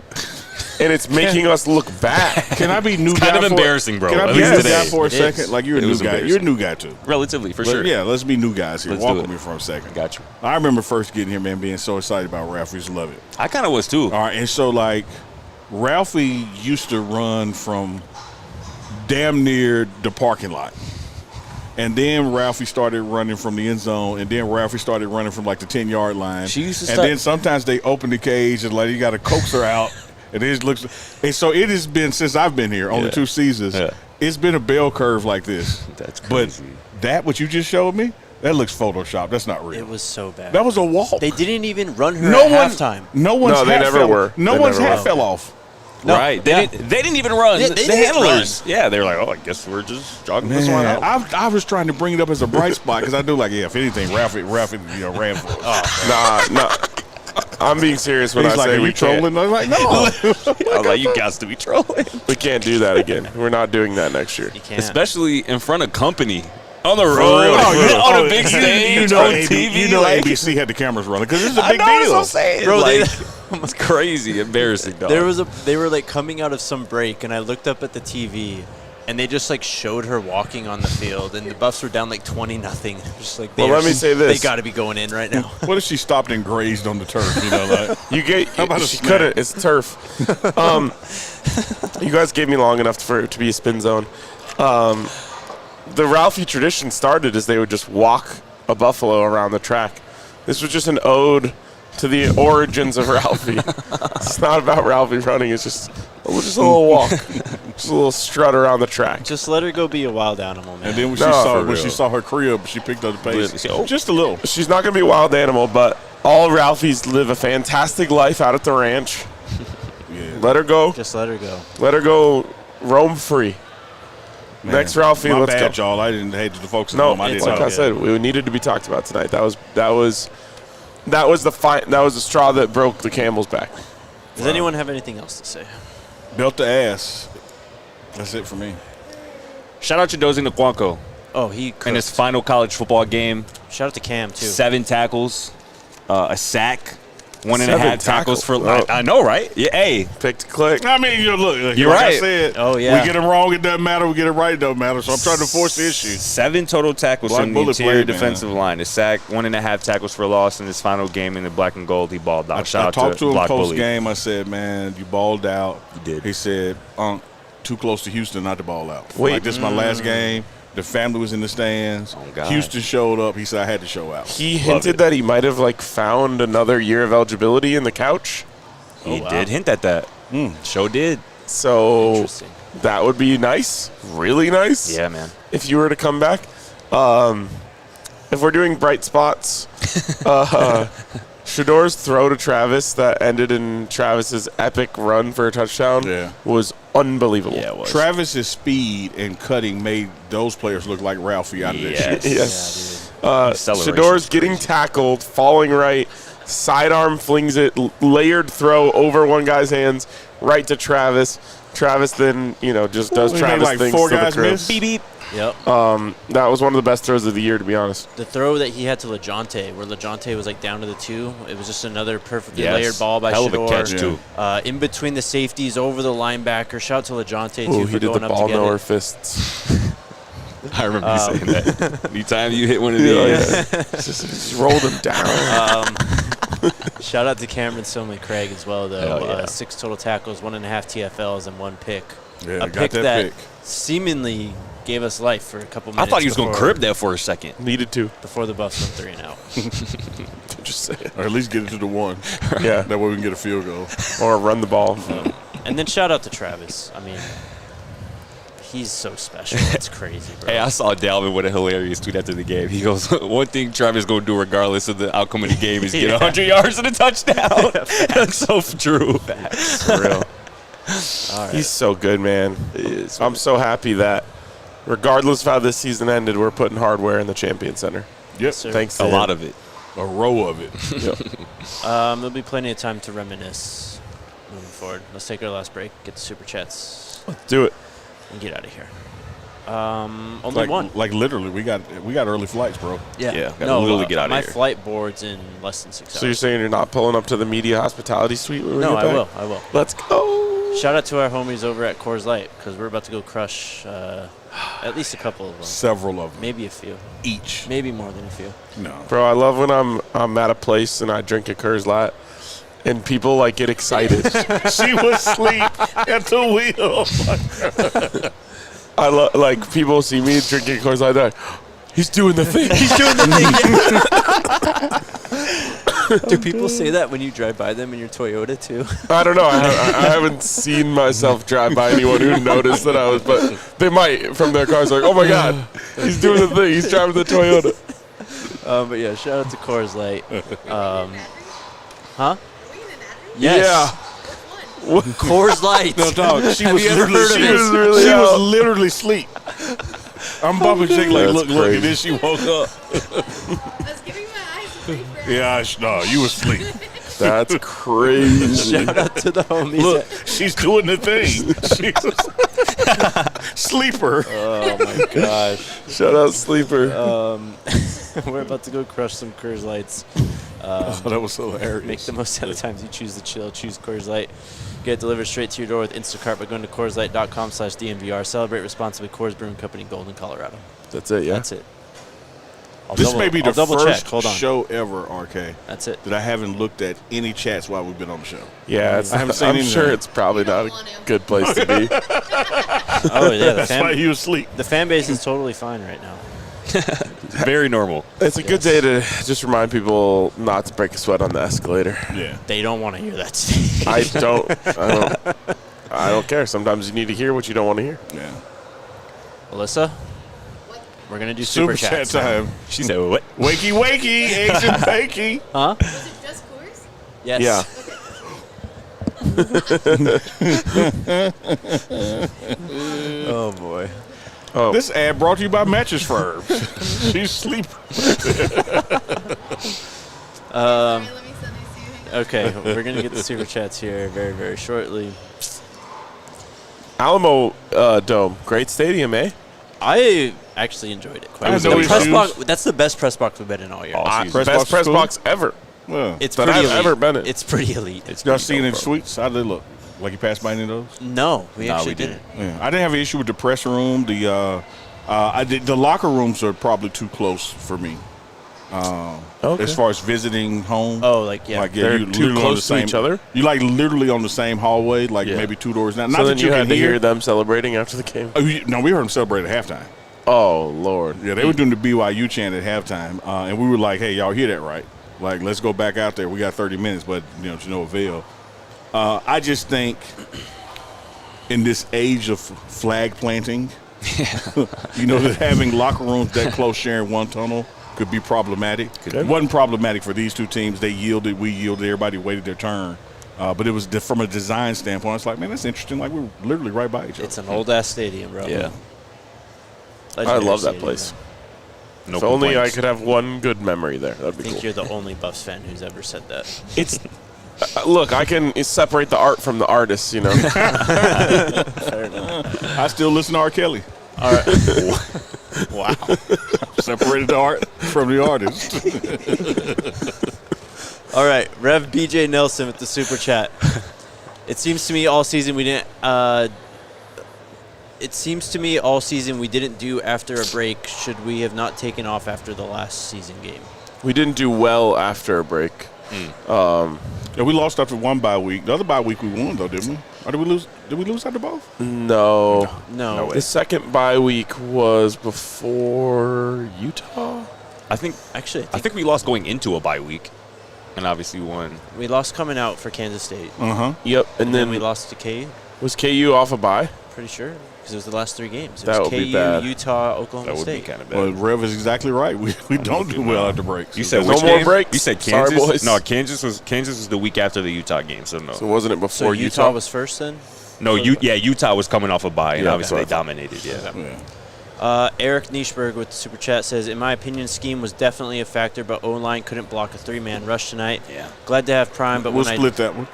and it's making us look bad. Can I be new guy? Kind of embarrassing, bro. Can I At be least new today. guy for a It second? is. Like you're a It new was guy. You're a new guy too. Relatively, for sure. Yeah, let's be new guys here. Let's Walk do with it. me for a second. Got you. I remember first getting here, man, being so excited about Ralphie. Used to love it. I kind of was too. All right, and so like Ralphie used to run from damn near the parking lot. And then Ralphie started running from the end zone, and then Ralphie started running from like the 10-yard line. She used to and start- then sometimes they open the cage and like you got to coax her out, and it looks. And so it has been since I've been here, only 2 seasons. Yeah. It's been a bell curve like this. That's crazy. But that what you just showed me, that looks Photoshopped. That's not real. It was so bad. That was a walk. They didn't even run her no at one, halftime. No one's No, they hat never fell, were. No They one's never hat were. fell off. No, Right. yeah. They didn't even run. Yeah, the they didn't handlers. Yeah, they were like, oh, I guess we're just jogging this one Man, out. I was trying to bring it up as a bright spot because I do like, yeah, if anything, Ralphie, ran for it. Nah. I'm being serious when He's I like, say are we you trolling? I was like, no. I was like, you got to be trolling. We can't do that again. We're not doing that next year. You can't. Especially in front of company. On the real, road. for real. On a big stage. on TV. You know like, ABC had the cameras running because this is a I big know, that's deal. what I'm saying. Bro, Like, it's crazy. Embarrassing, dog. They were like coming out of some break, and I looked up at the TV, and they just like showed her walking on the field, and the Buffs were down like 20-0. Just like, Well, let me say this. They got to be going in right now. What if she stopped and grazed on the turf? You know, like You get. about a She snack? couldn't. It's turf. You guys gave me long enough for it to be a spin zone. The Ralphie tradition started as they would just walk a buffalo around the track. This was just an ode to the origins of Ralphie. It's not about Ralphie running. It's just a little walk, just a little strut around the track. Just let her go be a wild animal, man. and then when, No, for she real. saw her crib, she picked up the pace. Oh. Just a little. She's not going to be a wild animal, but all Ralphies live a fantastic life out at the ranch. Yeah. Let her go. Just let her go. Let her go roam free. Man, Next Ralphie, my let's bad, go. y'all. I didn't hate the folks at No, home. I it's didn't like know. I said, we needed to be talked about tonight. That was the straw that broke the camel's back. Does anyone have anything else to say? Belt the ass. That's it for me. Shout out to Dozie Nwankwo Oh, he in cooked. his final college football game. Shout out to Cam too. 7 tackles, a sack, 1.5 7 tackles for. tackles? I know, right? Yeah. Hey, Pick to click. I mean, look, You're like I right. said, Oh, yeah. we get it wrong, it doesn't matter. We get it right, it doesn't matter. So I'm trying to force the issue. 7 total tackles Like from the bullet interior play, man. defensive line. A sack, 1.5 tackles for loss in his final game in the black and gold. He balled out. I Shout out talked to him Block post Bully. game. I said, man, you balled out. You did. He said, too close to Houston not to ball out. Wait. Like, this is my last game. The family was in the stands. Oh, God. Houston showed up. He said, I had to show out. He hinted that he might have found another year of eligibility in the couch. He wow. did hint at that. Show did. So Interesting. that would be nice, really nice. Yeah, man. If you were to come back, if we're doing bright spots, Shador's throw to Travis that ended in Travis's epic run for a touchdown Yeah. was unbelievable. Yeah, it was. Travis's speed and cutting made those players look like Ralphie out of this Yes. shit. Yes. Acceleration Shador's is getting crazy. tackled, falling right, sidearm flings it, layered throw over one guy's hands, right to Travis. Travis then, just does He made Travis like things 4 to the guys crib. miss. Beep, beep. Yep. That was one of the best throws of the year, to be honest. The throw that he had to LeJohntay, where LeJohntay was down to the 2, it was just another perfectly Yes. layered ball by Hell of a Shador. catch, too. In between the safeties, over the linebacker. Shout out to LeJohntay too Oh, for he did going the up to ball get knower it. fists. I remember you saying that. Anytime you hit one of Yeah, these. yeah. Just rolled him down. Shout out to Cameron Sumley Craig as well, though. Hell yeah. 6 total tackles, 1.5 TFLs, and 1 pick. Yeah, a got pick that that pick. seemingly gave us life for a couple I minutes. thought he was going to before- crib that for a second. Needed to. before the Buffs went 3 and out. Just say it. Or at least get it to the 1. Yeah. That way we can get a field goal. Or run the ball. And then shout out to Travis. I mean, he's so special. It's crazy, bro. Hey, I saw Dalvin with a hilarious tweet after the game. He goes, one thing Travis going to do regardless of the outcome of the game is get 100 yards and a touchdown. That's so true. For real. All right. He's so good, man. I'm so happy that regardless of how this season ended, we're putting hardware in the Champion Center. Yep. Sir. Thanks to A him. lot of it. A row of it. There'll be plenty of time to reminisce moving forward. Let's take our last break, get the super chats, Do it. and get out of here. Only one. Like literally, we got early flights, bro. Yeah, gotta no, literally get out of my here. flight board's in less than 6 hours. So you're saying you're not pulling up to the media hospitality suite? When we No, get back? I will. Let's go. Shout out to our homies over at Coors Light because we're about to go crush at least a couple of them. Several of them. Maybe a few. Each. Maybe more than a few. No. Bro, I love when I'm at a place and I drink a Coors Light and people like get excited. She was asleep at the wheel. I love like people see me drinking Coors Light. They're like, he's doing the thing. He's doing the thing. Do people say that when you drive by them in your Toyota too? I don't know. I haven't seen myself drive by anyone who noticed that I was, but they might from their cars. Like, oh my God, he's doing the thing. He's driving the Toyota. But yeah, shout out to Coors Light. Huh? Yes. Yeah. Coors Light. No, dog. She Have was you ever literally, heard of she it? was Really she out. was literally asleep. I'm bumping Jake like, That's look, crazy. and then she woke up. I was giving my eyes a free for Yeah, no, you was asleep. That's crazy. Shout out to the homies. Look, she's doing the thing. Sleeper. Oh my gosh. Shout out Sleeper. We're about to go crush some Coors Lights. That was hilarious. Make the most out of times you choose to chill. Choose Coors Light. Get it delivered straight to your door with Instacart by going to CoorsLight.com/DNVR. Celebrate responsibly. Coors Brewing Company, Golden, Colorado. That's it, yeah. That's it. This may be the double first check. Hold on. show ever, RK, That's it. that I haven't looked at any chats while we've been on the show. Yeah, I haven't seen I'm anything. sure it's probably not a good place to be. Oh yeah, That's why he was asleep. the fan base is totally fine right now. Very normal. It's a good day to just remind people not to break a sweat on the escalator. Yeah. They don't want to hear that. Steve. I don't care. Sometimes you need to hear what you don't want to hear. Yeah. Alyssa, we're gonna do super, Super chat chats now. time. She said, "What?" Wakey, wakey, eggs and bakey. Huh? Was it just Coors? Yes. Yeah. Oh boy. Oh, This ad brought to you by Mattress Firm. She's sleeping. Sorry, let me send these to you. Hang on. Okay, we're gonna get the super chats here very, very shortly. Alamo Dome, great stadium, eh? I actually enjoyed it quite I a had bit. no The press issues. box, that's the best press box we've been in all year. Press Best box press cool? box ever. Well, It's that pretty I've elite. ever been in. It's pretty elite. y'all seen any suites? How did they look? Like you passed by any of those? No, we actually we didn't. Yeah. I didn't have an issue with the press room. The locker rooms are probably too close for me. Okay. As far as visiting home. Oh, like yeah. They're you too literally on close the to same, each other? You like literally on the same hallway, like Yeah. maybe 2 doors down. So Not then that you can had to hear them celebrating after the game. Oh, no, we heard them celebrate at halftime. Oh Lord. Yeah, they were doing the BYU chant at halftime, and we were like, "Hey, y'all hear that right? Like, let's go back out there. We got 30 minutes, but to no avail." I just think in this age of flag planting, that having locker rooms that close, sharing one tunnel, could be problematic. It wasn't problematic for these two teams. They yielded, we yielded. Everybody waited their turn. But it was from a design standpoint. It's like, man, that's interesting. Like, we're literally right by each other. It's an old ass stadium, bro. Yeah. Legendary I love that stadium, place. man. No If only I complaints. could have one good memory there. That'd I be think cool. you're the only Buffs fan who's ever said that. It's look, I can separate the art from the artist, Fair enough. I still listen to R. Kelly. All right. Wow. Separated the art from the artist. All right. Rev BJ Nelson with the super chat. It seems to me all season we didn't. It seems to me all season we didn't do after a break. Should we have not taken off after the last season game? We didn't do well after a break. Yeah, we lost after one bye week. The other bye week we won, though, didn't we? Or did we lose? Did we lose after both? No. No. The second bye week was before Utah. I think Actually, I think we lost going into a bye week, and obviously won. we lost coming out for Kansas State. Yep. And Then then we lost to KU. was KU off a bye? Pretty sure. Because it was the last 3 games. It That was would be KU, bad. Utah, Oklahoma That would State. be kind of bad. Well, Rev is exactly right. We don't do well after breaks. You said No which more game? breaks. You said Sorry, Kansas. boys. No, Kansas was the week after the Utah game. So no, So wasn't it So before Utah was first then? no. Utah was coming off a bye, and Yeah, obviously they that's what dominated. Yeah. Yeah. Eric Nischberg with the super chat says, in my opinion, scheme was definitely a factor, but O-line couldn't block a 3-man rush tonight. Yeah. Glad to have Prime, but We'll when split that one.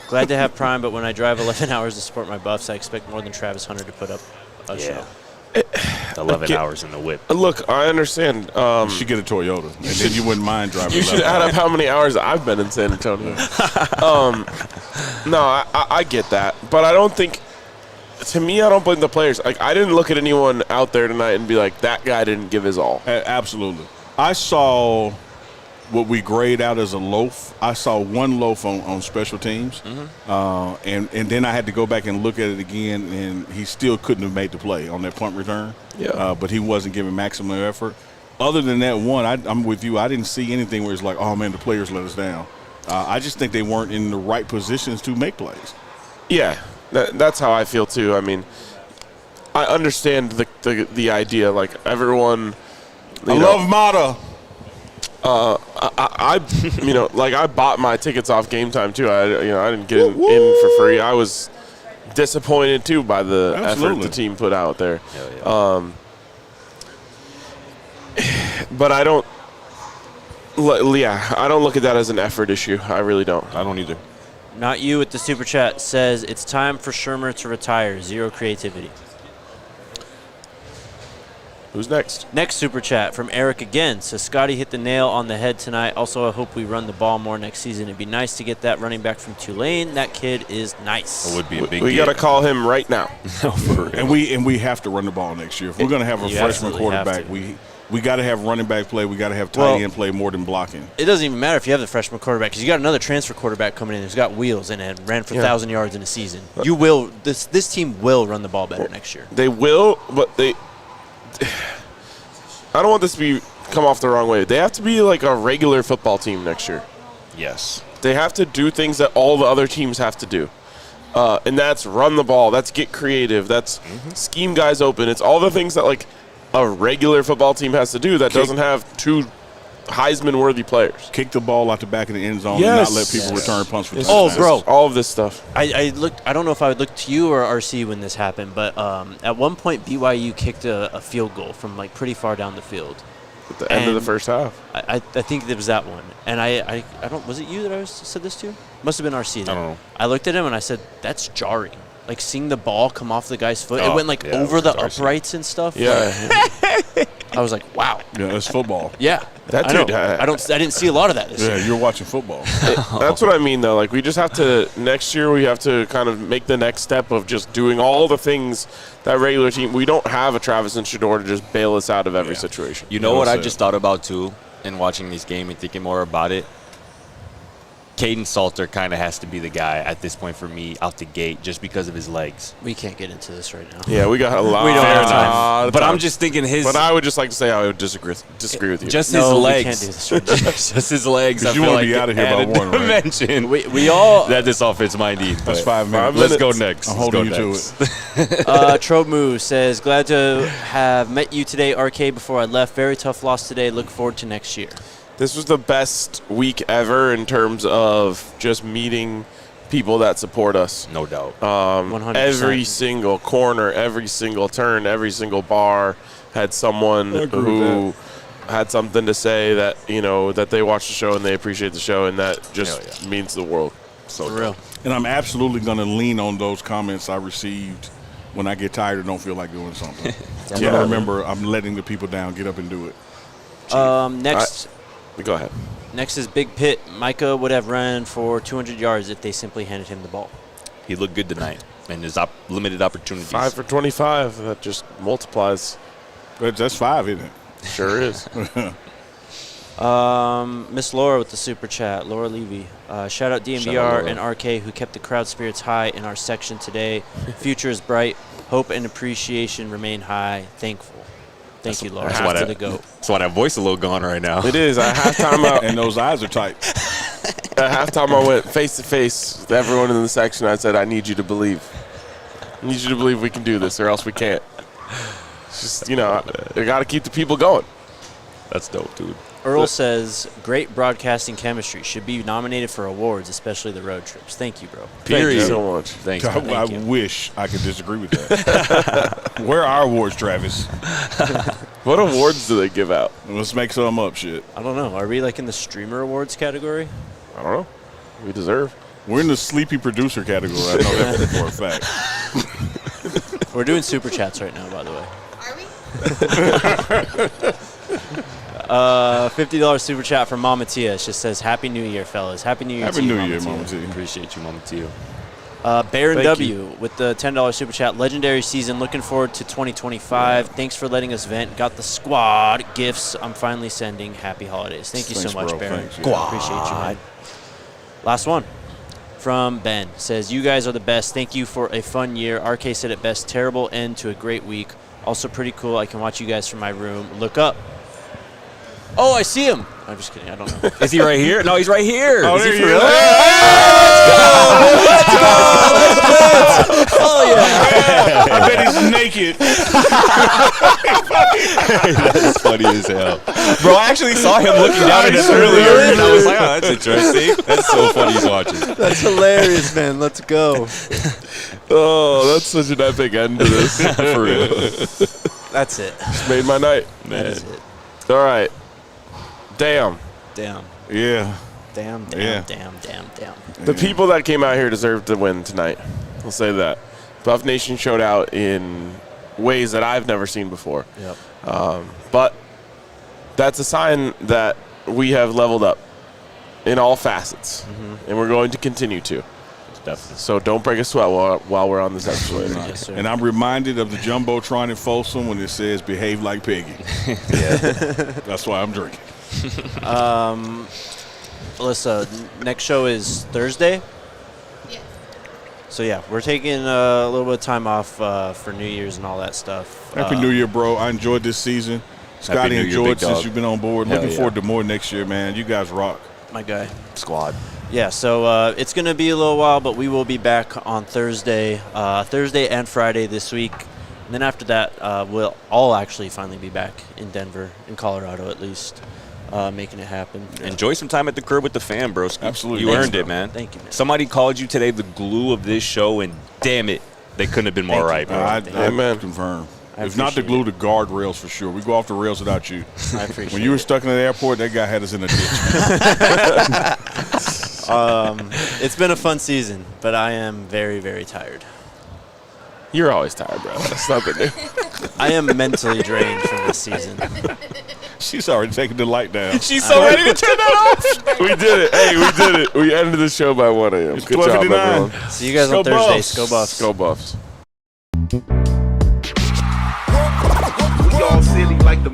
glad to have Prime, but when I drive 11 hours to support my Buffs, I expect more than Travis Hunter to put up a show. 11 hours in the whip. Look, I understand. You should get a Toyota, and then you wouldn't mind driving. You should add up how many hours I've been in San Antonio. No, I get that, but I don't think. To me, I don't blame the players. Like, I didn't look at anyone out there tonight and be like, that guy didn't give his all. Absolutely. I saw what we grade out as a loaf. I saw one loaf on special teams, and then I had to go back and look at it again, and he still couldn't have made the play on that punt return. Yeah. But he wasn't giving maximum effort. Other than that one, I'm with you. I didn't see anything where it's like, oh, man, the players let us down. I just think they weren't in the right positions to make plays. Yeah, that's how I feel too. I mean, I understand the idea. Like, everyone. I love Mata. I I bought my tickets off Game Time too. I didn't get in for free. I was disappointed too by the effort the team put out there. But I don't. I don't look at that as an effort issue. I really don't. I don't either. Not you with the super chat says it's time for Shermer to retire. Zero creativity. Who's next? Next super chat from Eric again says Scotty hit the nail on the head tonight. Also, I hope we run the ball more next season. It'd be nice to get that running back from Tulane. That kid is nice. It would be a big We got to call him right now. And we have to run the ball next year. If we're going to have a freshman quarterback, we got to have running back play. We got to have tight end play more than blocking. It doesn't even matter if you have the freshman quarterback because you got another transfer quarterback coming in who's got wheels and ran for 1,000 yards in a season. You will. This team will run the ball better next year. They will, but they. I don't want this to come off the wrong way. They have to be like a regular football team next year. Yes. They have to do things that all the other teams have to do. And that's run the ball. That's get creative. That's scheme guys open. It's all the things that like a regular football team has to do that doesn't have two Heisman-worthy players. Kick the ball out the back of the end zone and not let people return punts for touchdowns. Oh, bro. All of this stuff. I looked. I don't know if I would look to you or RC when this happened, but at one point BYU kicked a field goal from like pretty far down the field. At the end of the first half. I think it was that one. And I don't. Was it you that said this to? Must have been RC. Then. I don't know. I looked at him and I said, "That's jarring." Like seeing the ball come off the guy's foot. It went like over the uprights and stuff. Yeah. I was like, wow. Yeah, that's football. Yeah. That dude. I didn't see a lot of that this year. Yeah, you're watching football. That's what I mean, though. Like, we just have to next year. We have to kind of make the next step of just doing all the things that regular team. We don't have a Travis and Shador to just bail us out of every situation. You know what I just thought about too, in watching this game and thinking more about it. Caden Salter kind of has to be the guy at this point for me out the gate just because of his legs. We can't get into this right now. Yeah, we got a lot. We don't have time. But I'm just thinking his. But I would just like to say I would disagree with you. Just No, his we legs. can't do this right now. Just his legs. I You feel wanna like be out of here by added one, right? dimension. We all. that this offense might need. That's but 5 minutes. Let's go next. I'm Let's holding go you next. to it. Tromu says, glad to have met you today, RK, before I left. Very tough loss today. Look forward to next year. This was the best week ever in terms of just meeting people that support us. No doubt. 100%. Every single corner, every single turn, every single bar had someone who had something to say that, that they watch the show and they appreciate the show, and that just means the world. So real. And I'm absolutely going to lean on those comments I received when I get tired or don't feel like doing something. I'm going to remember I'm letting the people down, get up and do it. Next. Go ahead. Next is Big Pit. Micah would have run for 200 yards if they simply handed him the ball. He looked good tonight, and his limited opportunities. 5 for 25. That just multiplies. That's 5, isn't it? Sure is. Miss Laura with the super chat. Laura Levy. Shout out DNVR and RK who kept the crowd spirits high in our section today. Future is bright. Hope and appreciation remain high. Thankful. Thank you, Laura. That's to the GOAT. That's why that voice a little gone right now. It is. At halftime, and those eyes are tight. At halftime, I went face to face with everyone in the section. I said, I need you to believe. I need you to believe we can do this, or else we can't. It's just, you got to keep the people going. That's dope, dude. Earl says, great broadcasting chemistry. Should be nominated for awards, especially the road trips. Thank you, bro. Thank you so much. Thanks. I wish I could disagree with that. Where are our awards, Travis? What awards do they give out? Let's make some up, shit. I don't know. Are we like in the streamer awards category? I don't know. We deserve. We're in the sleepy producer category. I know that for a fact. We're doing super chats right now, by the way. Are $50 super chat from Mama Tia. It just says, Happy New Year, fellas. Happy New Year Happy to you, New Mama Year, Tia. Mama T. Appreciate you, Mama Tio. Baron Thank W with the $10 super chat. Legendary season. Looking forward to 2025. Thanks for letting us vent. Got the squad gifts. I'm finally sending. Happy holidays. Thank you Thanks, so much, bro. Baron. Thanks, yeah. Appreciate you, man. Last one from Ben. Says, you guys are the best. Thank you for a fun year. RK said it best. Terrible end to a great week. Also pretty cool. I can watch you guys from my room. Look up. Oh, I see him. I'm just kidding. I don't know. Is he right here? No, he's right here. Oh, Is he there for he real? is. Oh, yeah. I bet he's naked. That's funny as hell. Bro, I actually saw him looking down at us earlier, and I was like, oh, that's interesting. That's so funny he's watching. That's hilarious, man. Let's go. Oh, that's such an epic end to this. For real. That's it. It's made my night. That is it. All right. Damn. Damn. Yeah. Damn, damn, Yeah. damn, damn, damn. The people that came out here deserve to win tonight. I'll say that. Buff Nation showed out in ways that I've never seen before. Yep. But that's a sign that we have leveled up in all facets, and we're going to continue to. Definitely. So don't break a sweat while we're on this episode. Yes, sir. And I'm reminded of the Jumbotron in Folsom when it says behave like Peggy. That's why I'm drinking. Alyssa, next show is Thursday. Yeah. So, yeah, we're taking a little bit of time off for New Year's and all that stuff. Happy New Year, bro. I enjoyed this season. Scotty New Year, enjoyed big since dog. you've been on board. Hell Looking yeah. forward to more next year, man. You guys rock. My guy. Squad. Yeah, so it's going to be a little while, but we will be back on Thursday and Friday this week. And then after that, we'll all actually finally be back in Denver, in Colorado at least, making it happen. Enjoy some time at the crib with the fam, bro. Absolutely. You Thanks, earned it, bro. man. Thank you, man. Somebody called you today the glue of this show, and damn it, they couldn't have been more right, bro. I Amen. confirm. I If not the appreciate glue, the guardrails for sure. We go off the rails without you. I appreciate When you were it. stuck in the airport, that guy had us in a ditch. It's been a fun season, but I am very, very tired. You're always tired, bro. That's nothing new. I am mentally drained from this season. She's already taking the light down. She's so ready to turn that off. We did it. Hey, we did it. We ended the show by 1 a.m. It's Good job, 12:59. everyone. See you guys Go on Thursday. Buffs. Go Buffs. Go Buffs. We all silly like the